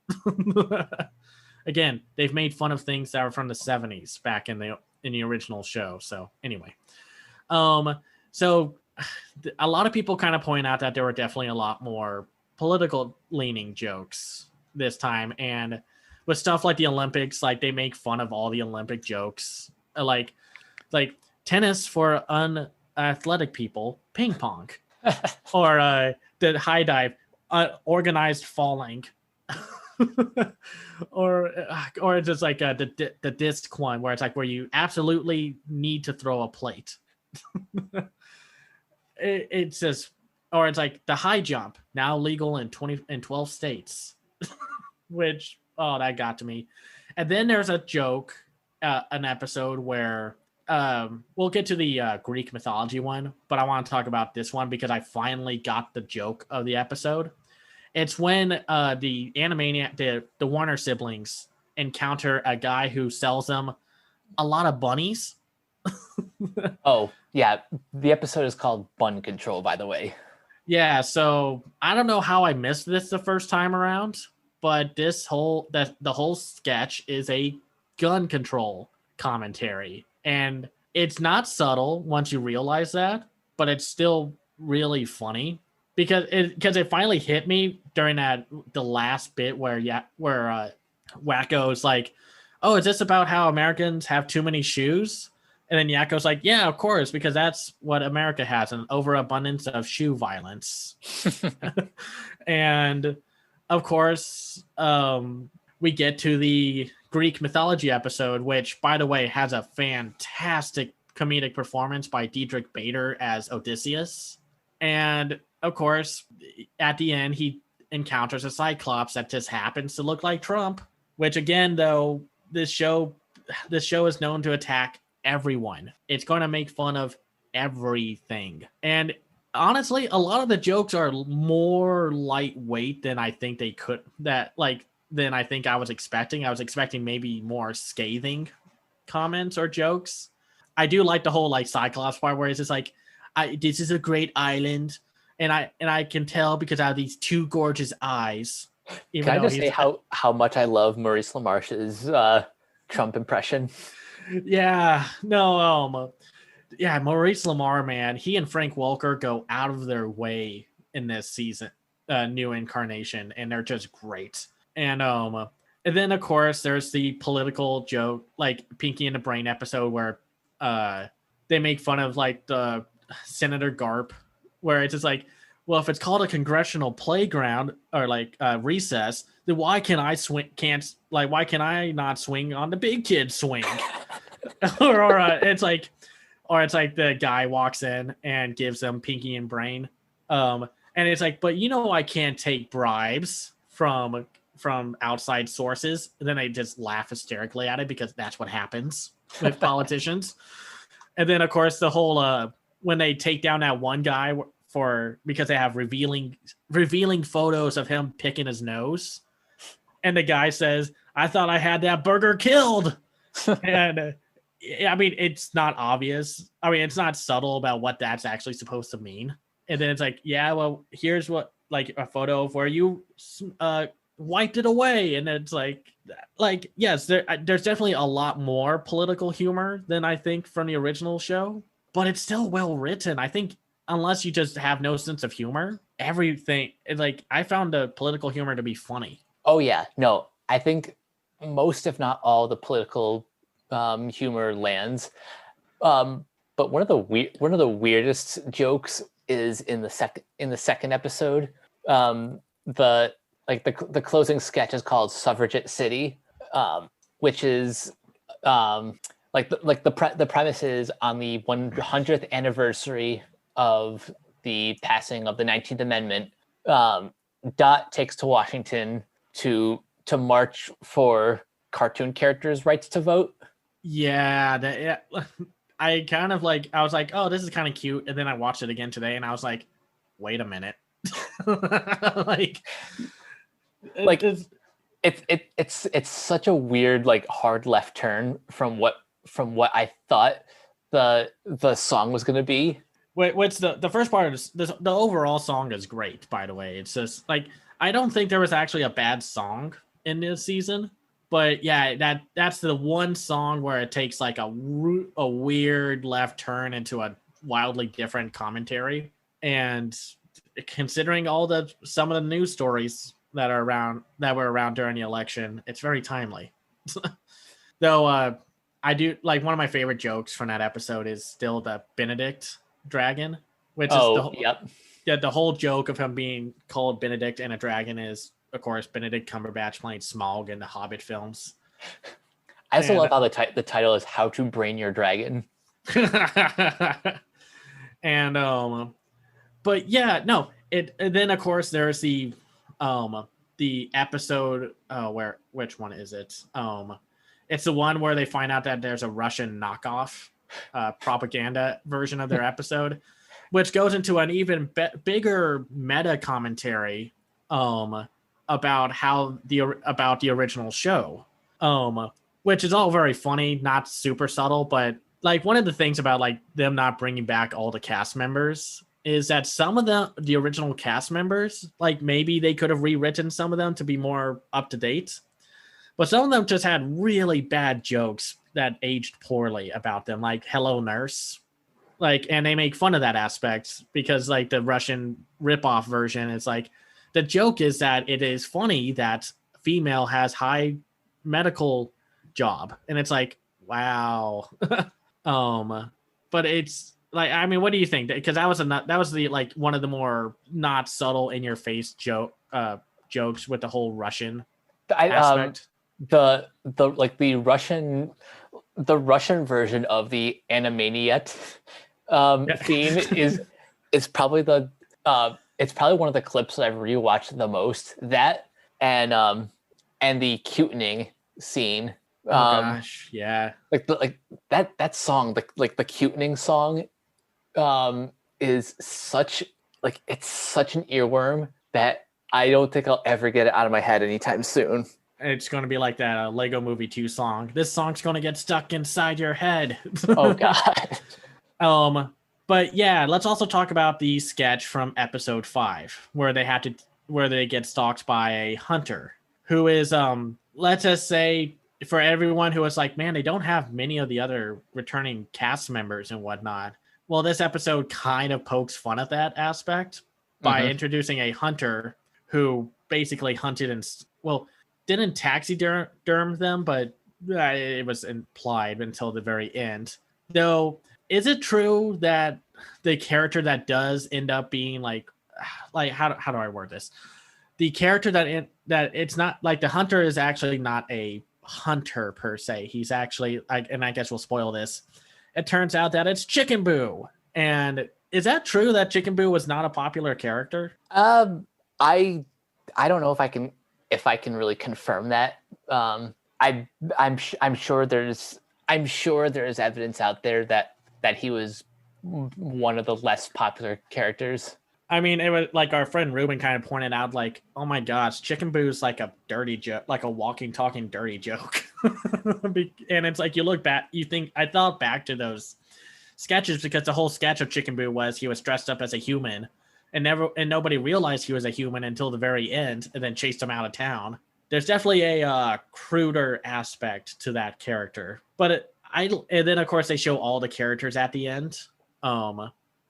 Again, they've made fun of things that were from the 70s back in the original show. So anyway, so a lot of people kind of point out that there were definitely a lot more political leaning jokes this time, and with stuff like the Olympics, like they make fun of all the Olympic jokes, like tennis for athletic people ping pong, or the high dive, organized falling, or just like the disc one where it's like where you absolutely need to throw a plate. It's just, or it's like the high jump, now legal in 12 states, which, oh, that got to me. And then there's a joke, an episode where we'll get to the Greek mythology one, but I want to talk about this one because I finally got the joke of the episode. It's when the Animaniac, the Warner siblings encounter a guy who sells them a lot of bunnies. Oh, yeah. The episode is called Bun Control, by the way. Yeah, so I don't know how I missed this the first time around, but the whole sketch is a gun control commentary. And it's not subtle once you realize that, but it's still really funny because it finally hit me during the last bit where Wakko's like, "Oh, is this about how Americans have too many shoes?" And then Yakko's like, "Yeah, of course, because that's what America has, an overabundance of shoe violence." And of course, we get to the Greek mythology episode, which, by the way, has a fantastic comedic performance by Diedrich Bader as Odysseus. And of course, at the end, he encounters a Cyclops that just happens to look like Trump, which again, though, this show is known to attack everyone. It's going to make fun of everything. And honestly, a lot of the jokes are more lightweight than I think they could, than I think I was expecting. I was expecting maybe more scathing comments or jokes. I do like the whole like Cyclops part where it's just like, this is a great island, and I can tell because I have these two gorgeous eyes. Can I just say how much I love Maurice LaMarche's Trump impression? Yeah, no, yeah, Maurice LaMarche, man, he and Frank Welker go out of their way in this season, new incarnation, and they're just great. And then of course there's the political joke, like Pinky and the Brain episode where they make fun of like the Senator Garp, where it's just like, well, if it's called a congressional playground or like recess, then why can I why can I not swing on the big kid swing? or it's like the guy walks in and gives them Pinky and Brain, and it's like, but I can't take bribes from outside sources. And then they just laugh hysterically at it because that's what happens with politicians. And then of course the whole when they take down that one guy because they have revealing photos of him picking his nose, and the guy says, "I thought I had that burger killed." And I mean, it's not obvious. I mean, it's not subtle about what that's actually supposed to mean. And then it's like, yeah, well, here's what, like, a photo of where you wiped it away. And it's like yes, there's definitely a lot more political humor than I think from the original show, but it's still well written. I think unless you just have no sense of humor, everything, like, I found the political humor to be funny. Oh yeah, no, I think most, if not all, the political humor lands. But one of the weirdest jokes is in the second episode. The closing sketch is called Suffragette City, which is the premise is on the 100th anniversary of the passing of the 19th Amendment. Dot takes to Washington to march for cartoon characters' rights to vote. Yeah, I kind of I was like, oh, this is kind of cute, and then I watched it again today, and I was like, wait a minute, it's such a weird, like, hard left turn from what I thought the song was going to be. What's the first part is the overall song is great, by the way. It's just like, I don't think there was actually a bad song in this season, but yeah, that's the one song where it takes like a weird left turn into a wildly different commentary. And considering some of the news stories that were around during the election, it's very timely. Though I do like, one of my favorite jokes from that episode is still the Benedict dragon, which is yep. The whole joke of him being called Benedict and a dragon is, of course, Benedict Cumberbatch playing Smaug in the Hobbit films. I also love how the title is "How to Brain Your Dragon." And but yeah, no, and then of course there's the episode which one is it? It's the one where they find out that there's a Russian knockoff propaganda version of their episode, which goes into an even bigger meta commentary about the original show, which is all very funny, not super subtle, but like one of the things about like them not bringing back all the cast members is that some of the original cast members, like maybe they could have rewritten some of them to be more up to date, but some of them just had really bad jokes that aged poorly about them, like "Hello Nurse." Like, and they make fun of that aspect because like the Russian ripoff version is like, the joke is that it is funny that female has high medical job. And it's like, wow. But it's like, I mean, what do you think? Because that was the like one of the more not subtle in your face jokes with the whole Russian aspect. The Russian version of the Animaniacs theme is probably it's probably one of the clips that I've rewatched the most. That and the cutening scene. Oh gosh, yeah. Like that song, like the cutening song, is such it's such an earworm that I don't think I'll ever get it out of my head anytime soon. It's going to be like that Lego Movie 2 song. This song's going to get stuck inside your head. Oh god. But yeah, let's also talk about the sketch from episode 5 where they get stalked by a hunter who is let's just say, for everyone who was like, man, they don't have many of the other returning cast members and whatnot. Well, this episode kind of pokes fun at that aspect by introducing a hunter who basically hunted and didn't taxiderm them, but it was implied until the very end. Though, is it true that the character that does end up being like how do I word this? The character that it's not like the hunter is actually not a hunter per se. He's actually and I guess we'll spoil this. It turns out that it's Chicken Boo. And is that true that Chicken Boo was not a popular character? I don't know if I can really confirm that. I'm sure there's evidence out there that he was one of the less popular characters. I mean, it was like our friend Ruben kind of pointed out, like, oh my gosh, Chicken Boo's like a dirty joke, like a walking, talking dirty joke. And it's like, you look back, you think, I thought back to those sketches because the whole sketch of Chicken Boo was he was dressed up as a human and nobody realized he was a human until the very end and then chased him out of town. There's definitely a cruder aspect to that character. But and then, of course, they show all the characters at the end.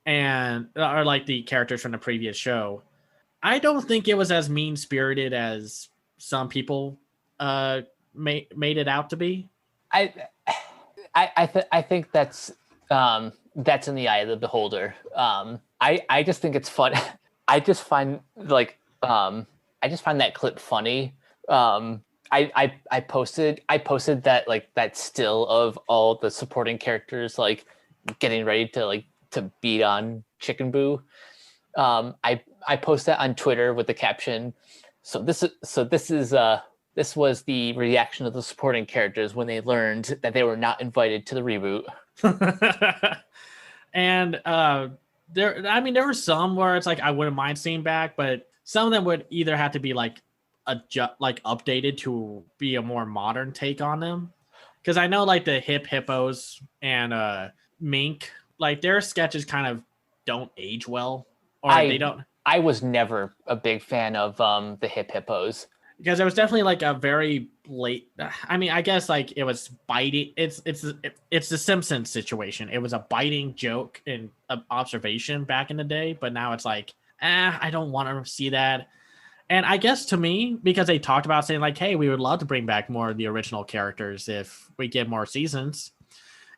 And are like the characters from the previous show. I don't think it was as mean-spirited as some people made it out to be. I think that's in the eye of the beholder. I just think it's fun. I just find that clip funny. I posted that that still of all the supporting characters like getting ready to beat on Chicken Boo. I posted that on Twitter with the caption. This was the reaction of the supporting characters when they learned that they were not invited to the reboot. And there were some where it's like I wouldn't mind seeing back, but some of them would either have to be updated to be a more modern take on them. Because I know like the Hip Hippos and Mink, like their sketches kind of don't age well, or they don't. I was never a big fan of the Hip Hippos because it was definitely like a very late. I mean, I guess like it was biting. It's the Simpsons situation. It was a biting joke and observation back in the day, but now it's like, I don't want to see that. And I guess to me, because they talked about saying like, hey, we would love to bring back more of the original characters if we get more seasons.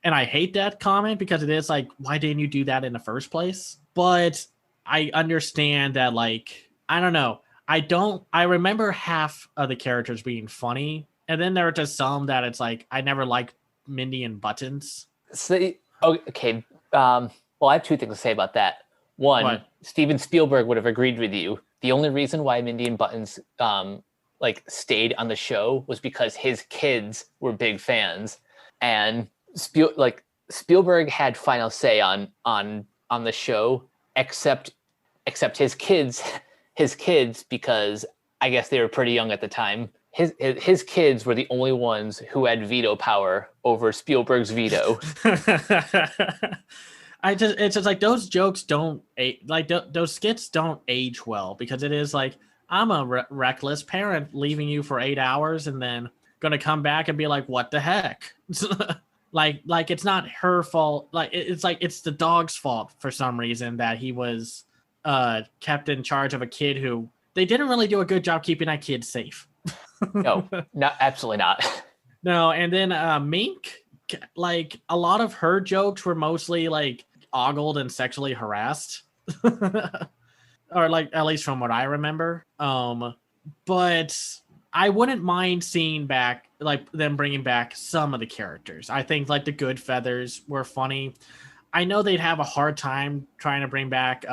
And I hate that comment because it is like, why didn't you do that in the first place? But I understand that, like, I don't know. I remember half of the characters being funny. And then there are just some that it's like, I never liked Mindy and Buttons. So, okay. Well, I have two things to say about that. One, What? Steven Spielberg would have agreed with you. The only reason why Mindy and Buttons like stayed on the show was because his kids were big fans, and Spielberg had final say on the show, except his kids, because I guess they were pretty young at the time. His kids were the only ones who had veto power over Spielberg's veto. It's just like those jokes don't like those skits don't age well, because it is like, I'm a reckless parent leaving you for 8 hours and then gonna come back and be like, what the heck? like it's not her fault. Like it's like it's the dog's fault for some reason that he was kept in charge of a kid who they didn't really do a good job keeping that kid safe. No, absolutely not. No, and then Mink, like a lot of her jokes were mostly like ogled and sexually harassed. Or like, at least from what I remember. But I wouldn't mind seeing back, like, them bringing back some of the characters. I think like the Good Feathers were funny. I know they'd have a hard time trying to bring back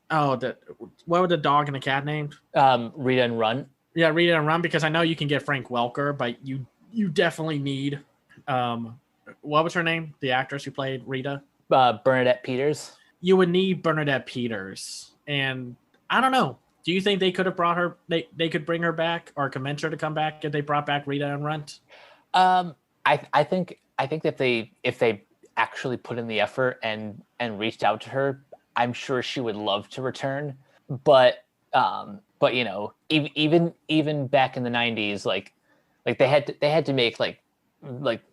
what were the dog and the cat named? Rita and Run. Yeah, Rita and Run, because I know you can get Frank Welker, but you definitely need what was her name? The actress who played Rita? Bernadette Peters. You would need Bernadette Peters. And I don't know. Do you think they could have brought her? They could bring her back or convince her to come back if they brought back Rita and Runt? I think that if they actually put in the effort and reached out to her, I'm sure she would love to return. But you know, even back in the 90s, like they had to make like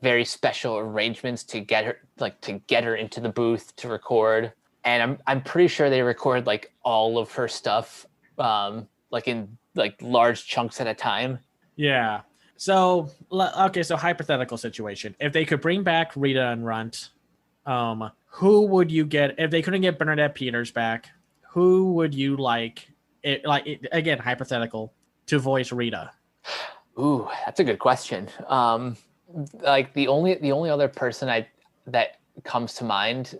very special arrangements to get her into the booth to record. And I'm pretty sure they record like all of her stuff, like in like large chunks at a time. Yeah. So okay. So hypothetical situation: if they could bring back Rita and Runt, who would you get if they couldn't get Bernadette Peters back? Who would you like? Again, hypothetical, to voice Rita. Ooh, that's a good question. Like the only other person that comes to mind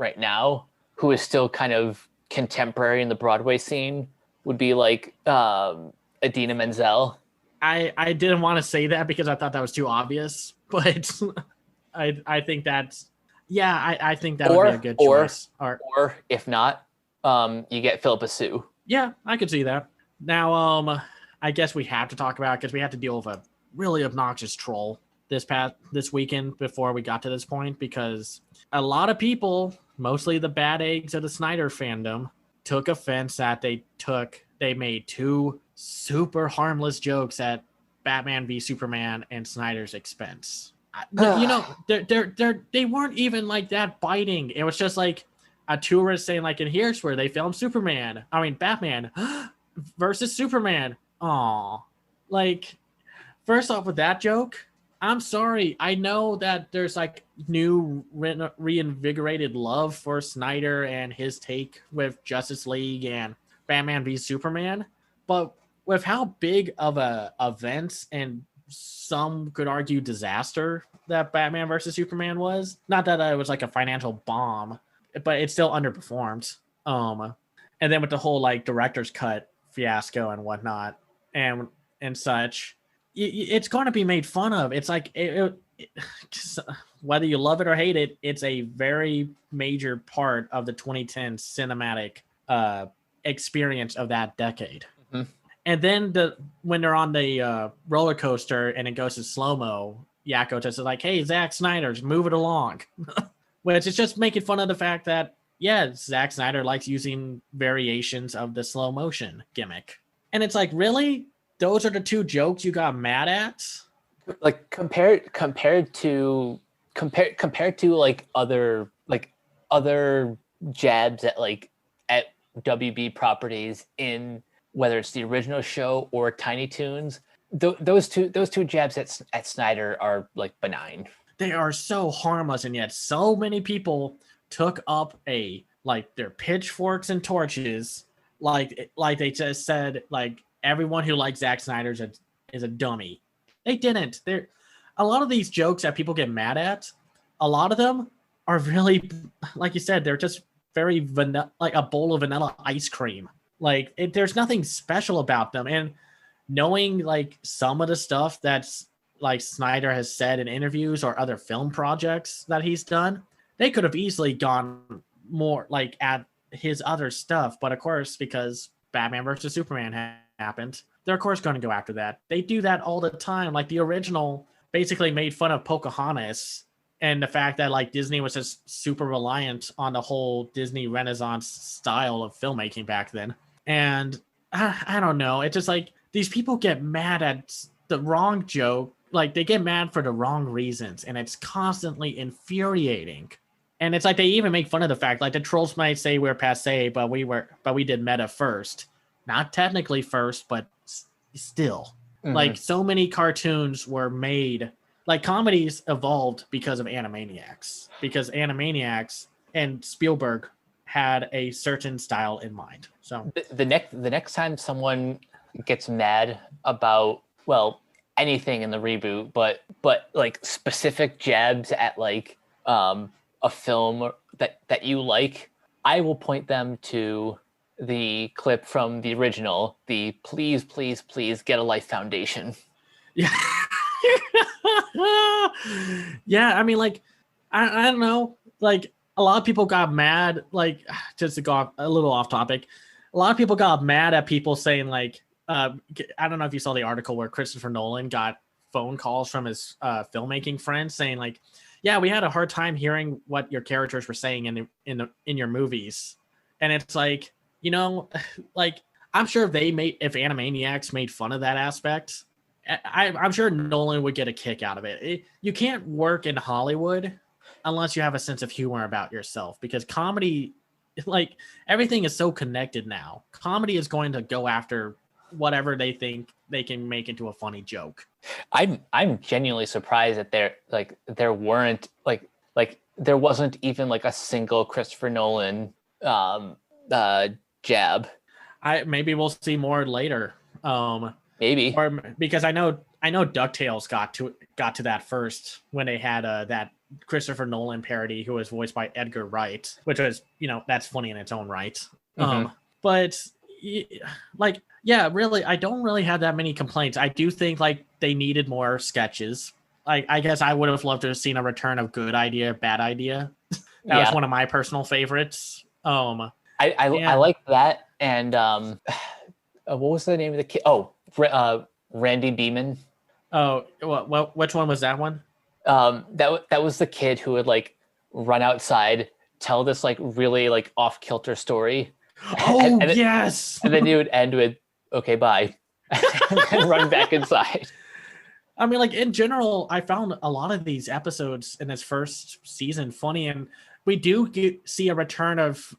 right now who is still kind of contemporary in the Broadway scene would be like Idina Menzel. I didn't want to say that because I thought that was too obvious, but I think that's I think that would be a good choice. Or if not, you get Philippa Sue. Yeah, I could see that. Now, I guess we have to talk about it because we had to deal with a really obnoxious troll this weekend before we got to this point, because a lot of people, mostly the bad eggs of the Snyder fandom, took offense that they made two super harmless jokes at Batman v Superman and Snyder's expense. You know, they weren't even like that biting. It was just like a tourist saying like, and here's where they filmed Batman versus Superman. Aw, like, first off with that joke, I'm sorry. I know that there's like new reinvigorated love for Snyder and his take with Justice League and Batman v Superman, but with how big of a event and some could argue disaster that Batman versus Superman was, not that it was like a financial bomb, but it still underperformed. And then with the whole like director's cut fiasco and whatnot and such, it's going to be made fun of. It's like whether you love it or hate it, it's a very major part of the 2010 cinematic experience of that decade. Mm-hmm. And then when they're on the roller coaster and it goes to slow-mo, Yakko just is like, hey, Zack Snyder, just move it along. Which is just making fun of the fact that, yeah, Zack Snyder likes using variations of the slow motion gimmick. And it's like, really? Those are the two jokes you got mad at? Like compared to like other jabs at WB properties in whether it's the original show or Tiny Toons, those two jabs at Snyder are like benign. they are so harmless, and yet so many people took up their pitchforks and torches, like they just said, like everyone who likes Zack Snyder is a dummy. They didn't. They're a lot of these jokes that people get mad at. A lot of them are really, like you said, they're just very vanilla, like a bowl of vanilla ice cream. Like there's nothing special about them. And knowing like some of the stuff that's like Snyder has said in interviews or other film projects that he's done, they could have easily gone more like at his other stuff. But of course, because Batman versus Superman happened, they're of course going to go after that. They do that all the time. Like the original basically made fun of Pocahontas and the fact that like Disney was just super reliant on the whole Disney Renaissance style of filmmaking back then. And I don't know. It's just like these people get mad at the wrong joke. Like they get mad for the wrong reasons, and it's constantly infuriating. And it's like they even make fun of the fact, like the trolls might say we're passe, but we did meta first. Not technically first, but still. Mm-hmm. Like so many cartoons were made, like comedies evolved because of Animaniacs, because Animaniacs and Spielberg had a certain style in mind. So the next time someone gets mad about, well, anything in the reboot, but like specific jabs at like a film that you like, I will point them to the clip from the original, the please get a life foundation. Yeah. Yeah, I mean, like I don't know, like a lot of people got mad, like just to go a little off topic, a lot of people got mad at people saying like I don't know if you saw the article where Christopher Nolan got phone calls from his filmmaking friends saying like, yeah, we had a hard time hearing what your characters were saying in your movies. And it's like, you know, like I'm sure if Animaniacs made fun of that aspect, I'm sure Nolan would get a kick out of it. You can't work in Hollywood unless you have a sense of humor about yourself, because comedy, like everything is so connected now. Comedy is going to go after whatever they think they can make into a funny joke. I'm genuinely surprised that there wasn't even like a single Christopher Nolan jab. Maybe we'll see more later. Maybe, or because I know DuckTales got to that first when they had that Christopher Nolan parody who was voiced by Edgar Wright, which was, you know, that's funny in its own right. Mm-hmm. But like, yeah, really, I don't really have that many complaints. I do think like they needed more sketches. Like, I guess I would have loved to have seen a return of Good Idea, Bad Idea. That was one of my personal favorites. I like that. And what was the name of the kid? Oh, Randy Beeman. Oh, well, which one was that one? That was the kid who would like run outside, tell this like really like off kilter story. Oh, yes. And then he would end with, okay, bye. And then run back inside. I mean, like in general, I found a lot of these episodes in this first season funny, and we do see a return of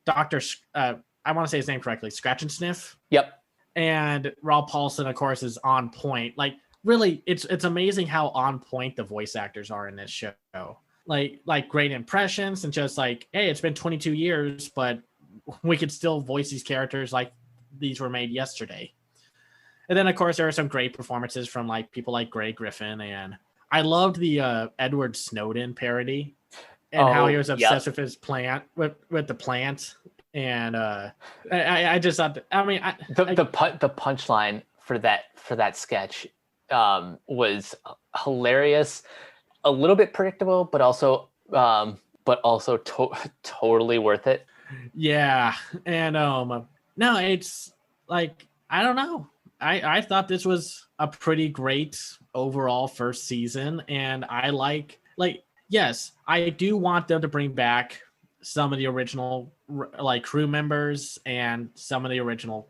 Dr. I want to say his name correctly, Scratch and Sniff. Yep. And Rob Paulson, of course, is on point. Like, really, it's amazing how on point the voice actors are in this show. Like great impressions, and just like, hey, it's been 22 years, but we could still voice these characters like these were made yesterday. And then, of course, there are some great performances from like people like Grey Griffin, and I loved the Edward Snowden parody and how he was obsessed with his plant, with the plant. And I just thought, the punchline for that sketch was hilarious, a little bit predictable, but also totally worth it. Yeah. And no, it's like, I don't know. I thought this was a pretty great overall first season, and I like yes, I do want them to bring back some of the original like crew members and some of the original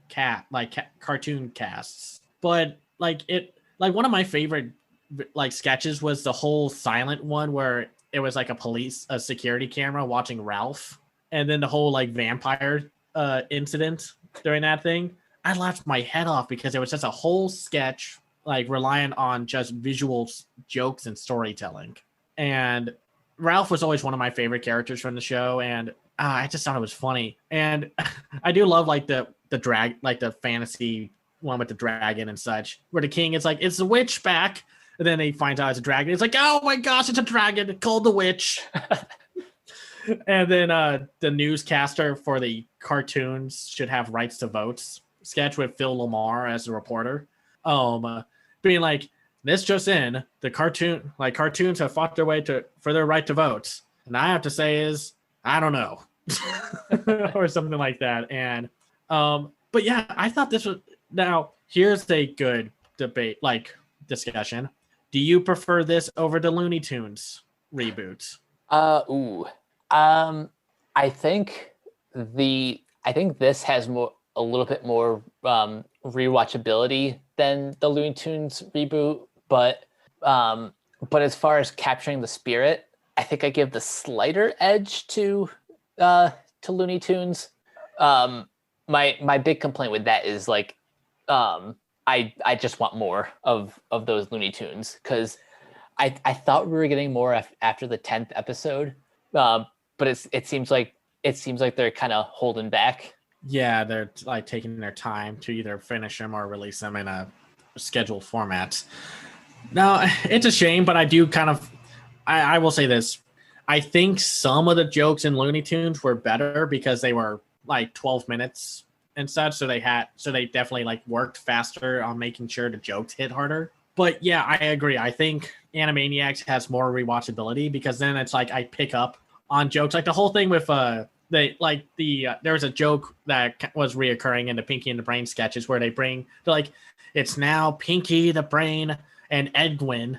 cartoon casts. But like one of my favorite like sketches was the whole silent one where it was like a security camera watching Ralph, and then the whole like vampire incident during that thing. I laughed my head off because it was just a whole sketch like reliant on just visual jokes and storytelling. And Ralph was always one of my favorite characters from the show, and I just thought it was funny. And I do love like the drag, like the fantasy one with the dragon and such, where the king is like, it's a witch back, and then he finds out it's a dragon. It's like, oh my gosh, it's a dragon called the witch. And then the newscaster for the cartoons should have rights to votes sketch with Phil Lamar as the reporter, being like, this just in, the cartoons have fought their way for their right to vote, and I have to say is, I don't know. Or something like that. And but yeah, I thought this was, now here's a good debate, like discussion. Do you prefer this over the Looney Tunes reboot? I think this has a little bit more rewatchability than the Looney Tunes reboot, but as far as capturing the spirit, I think I give the slighter edge to Looney Tunes. My big complaint with that is like, I just want more of those Looney Tunes, because I thought we were getting more after the 10th episode, but it seems like they're kind of holding back. Yeah, they're like taking their time to either finish them or release them in a scheduled format. No, it's a shame, but I do kind of, I will say this. I think some of the jokes in Looney Tunes were better because they were like 12 minutes and such. So they definitely like worked faster on making sure the jokes hit harder. But yeah, I agree. I think Animaniacs has more rewatchability because then it's like I pick up on jokes. Like the whole thing with there was a joke that was reoccurring in the Pinky and the Brain sketches where they're like, it's now Pinky the Brain and Edwin.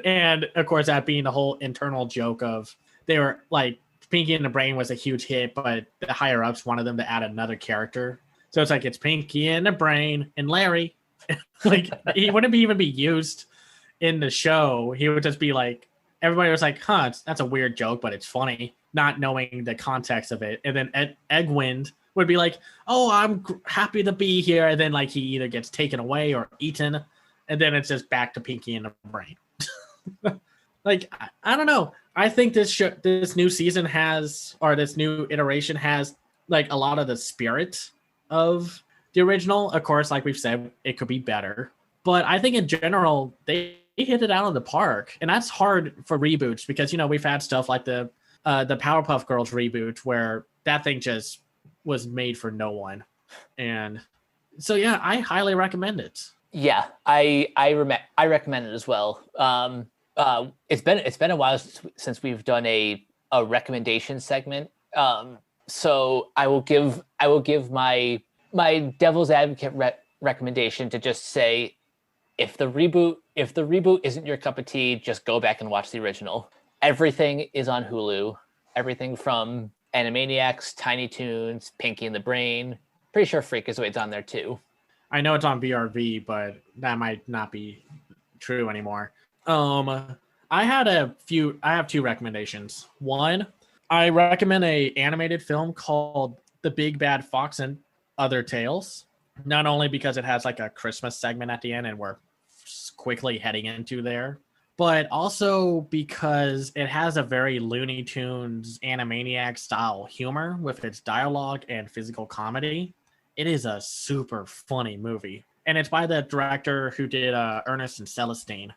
And of course, that being the whole internal joke of they were like, Pinky and the Brain was a huge hit, but the higher ups wanted them to add another character. So it's like, it's Pinky and the Brain and Larry. Like, he wouldn't even be used in the show. He would just be like, everybody was like, that's a weird joke, but it's funny, not knowing the context of it. And then Egwind would be like, oh, I'm happy to be here. And then like he either gets taken away or eaten. And then it's just back to Pinky and the Brain. Like, I don't know. I think this new season this new iteration has like a lot of the spirit of the original. Of course, like we've said, it could be better. But I think in general, they hit it out of the park. And that's hard for reboots because, we've had stuff like the Powerpuff Girls reboot where that thing just was made for no one. And so, yeah, I highly recommend it. Yeah, I recommend it as well. It's been a while since we've done a recommendation segment. So I will give my devil's advocate recommendation to just say, if the reboot isn't your cup of tea, just go back and watch the original. Everything is on Hulu. Everything from Animaniacs, Tiny Toons, Pinky and the Brain. Pretty sure Freakazoid's on there too. I know it's on BRV, but that might not be true anymore. I have two recommendations. One, I recommend a animated film called The Big Bad Fox and Other Tales. Not only because it has like a Christmas segment at the end and we're quickly heading into there, but also because it has a very Looney Tunes Animaniac style humor with its dialogue and physical comedy. It is a super funny movie. And it's by the director who did Ernest and Celestine.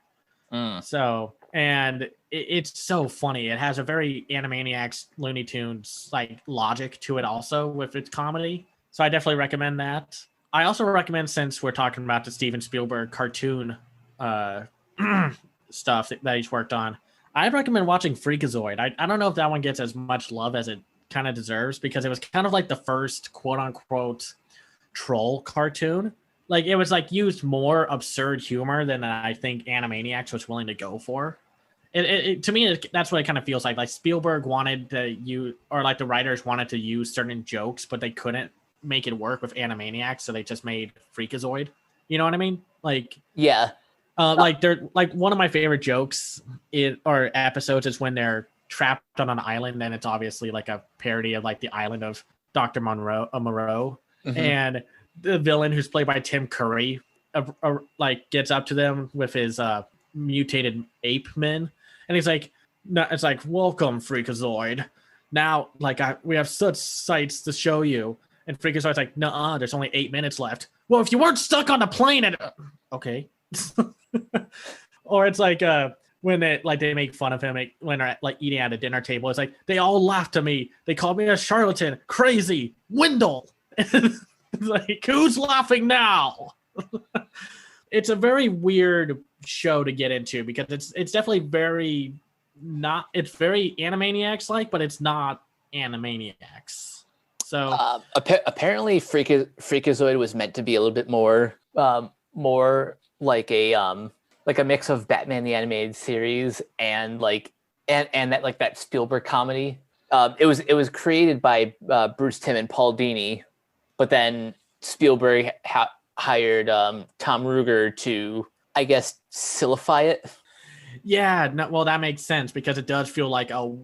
So, and it's so funny. It has a very Animaniacs Looney Tunes like logic to it also with its comedy. So I definitely recommend that. I also recommend, since we're talking about the Steven Spielberg cartoon stuff that he's worked on, I'd recommend watching Freakazoid. I don't know if that one gets as much love as it kind of deserves because it was kind of like the first quote unquote troll cartoon. Like, it was like used more absurd humor than I think Animaniacs was willing to go for. To me, that's what it kind of feels like. Like Spielberg wanted to use, or like the writers wanted to use certain jokes, but they couldn't make it work with Animaniacs, so they just made Freakazoid. You know what I mean? Like, yeah. Like they're like one of my favorite jokes or episodes is when they're trapped on an island, and it's obviously like a parody of like the island of Dr. Moreau. Mm-hmm. And the villain, who's played by Tim Curry, like gets up to them with his mutated ape men, and he's like, no, it's like, welcome, Freakazoid. Now, like, we have such sights to show you. And Freakazoid's like, nuh-uh, there's only 8 minutes left. Well, if you weren't stuck on the plane, okay. Or it's like when they make fun of him when they're like eating at a dinner table. It's like, they all laughed at me. They called me a charlatan, crazy, Wendell. It's like, who's laughing now? It's a very weird show to get into because it's definitely very Animaniacs like, but it's not Animaniacs. So apparently Freakazoid was meant to be a little bit more like a mix of Batman the Animated Series and that Spielberg comedy. It was created by Bruce Timm and Paul Dini, but then Spielberg hired Tom Ruegger to, I guess, silify it. Yeah, no, well, that makes sense because it does feel like a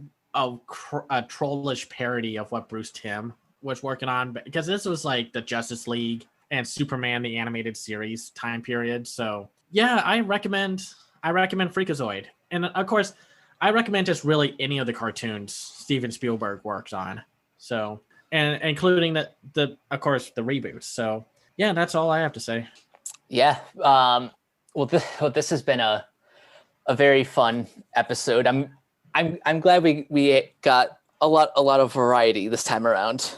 trollish parody of what Bruce Timm was working on, because this was like the Justice League and Superman the Animated Series time period. So yeah, I recommend Freakazoid, and of course, I recommend just really any of the cartoons Steven Spielberg worked on. So, and including the of course the reboots. So yeah, that's all I have to say. Yeah. Well, this has been a very fun episode. I'm glad we got a lot of variety this time around.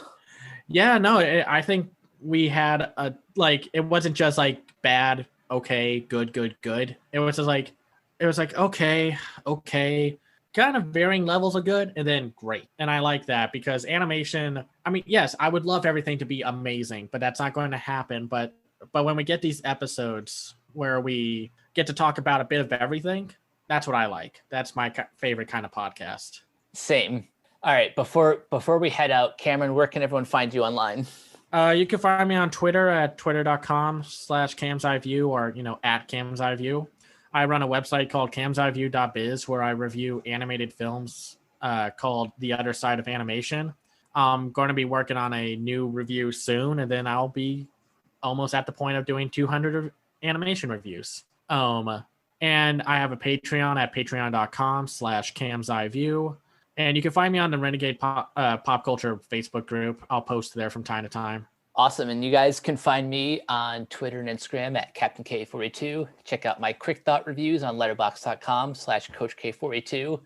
Yeah, no, I think we had it wasn't just like bad, okay, good. It was just like okay, kind of varying levels of good, and then great. And I like that because animation, I mean, yes, I would love everything to be amazing, but that's not going to happen. But when we get these episodes where we get to talk about a bit of everything, that's what I like. That's my favorite kind of podcast. Same. All right. Before we head out, Cameron, where can everyone find you online? You can find me on Twitter at twitter.com/CamsEyeView or, at CamsEyeView. I run a website called camseyeview.biz where I review animated films called The Other Side of Animation. I'm going to be working on a new review soon, and then I'll be almost at the point of doing 200 animation reviews. And I have a Patreon at patreon.com/CamsEyeView. And you can find me on the Renegade Pop Culture Facebook group. I'll post there from time to time. Awesome. And you guys can find me on Twitter and Instagram at Captain K42. Check out my quick thought reviews on letterboxd.com/CoachK42.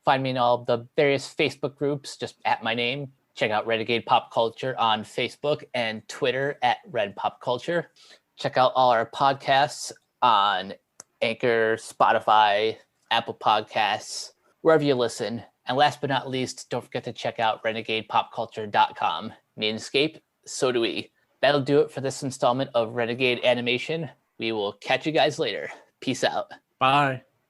Find me in all the various Facebook groups, just at my name. Check out Renegade Pop Culture on Facebook and Twitter at Red Pop Culture. Check out all our podcasts on Anchor, Spotify, Apple Podcasts, wherever you listen. And last but not least, don't forget to check out renegadepopculture.com. Need an escape? So do we. That'll do it for this installment of Renegade Animation. We will catch you guys later. Peace out. Bye.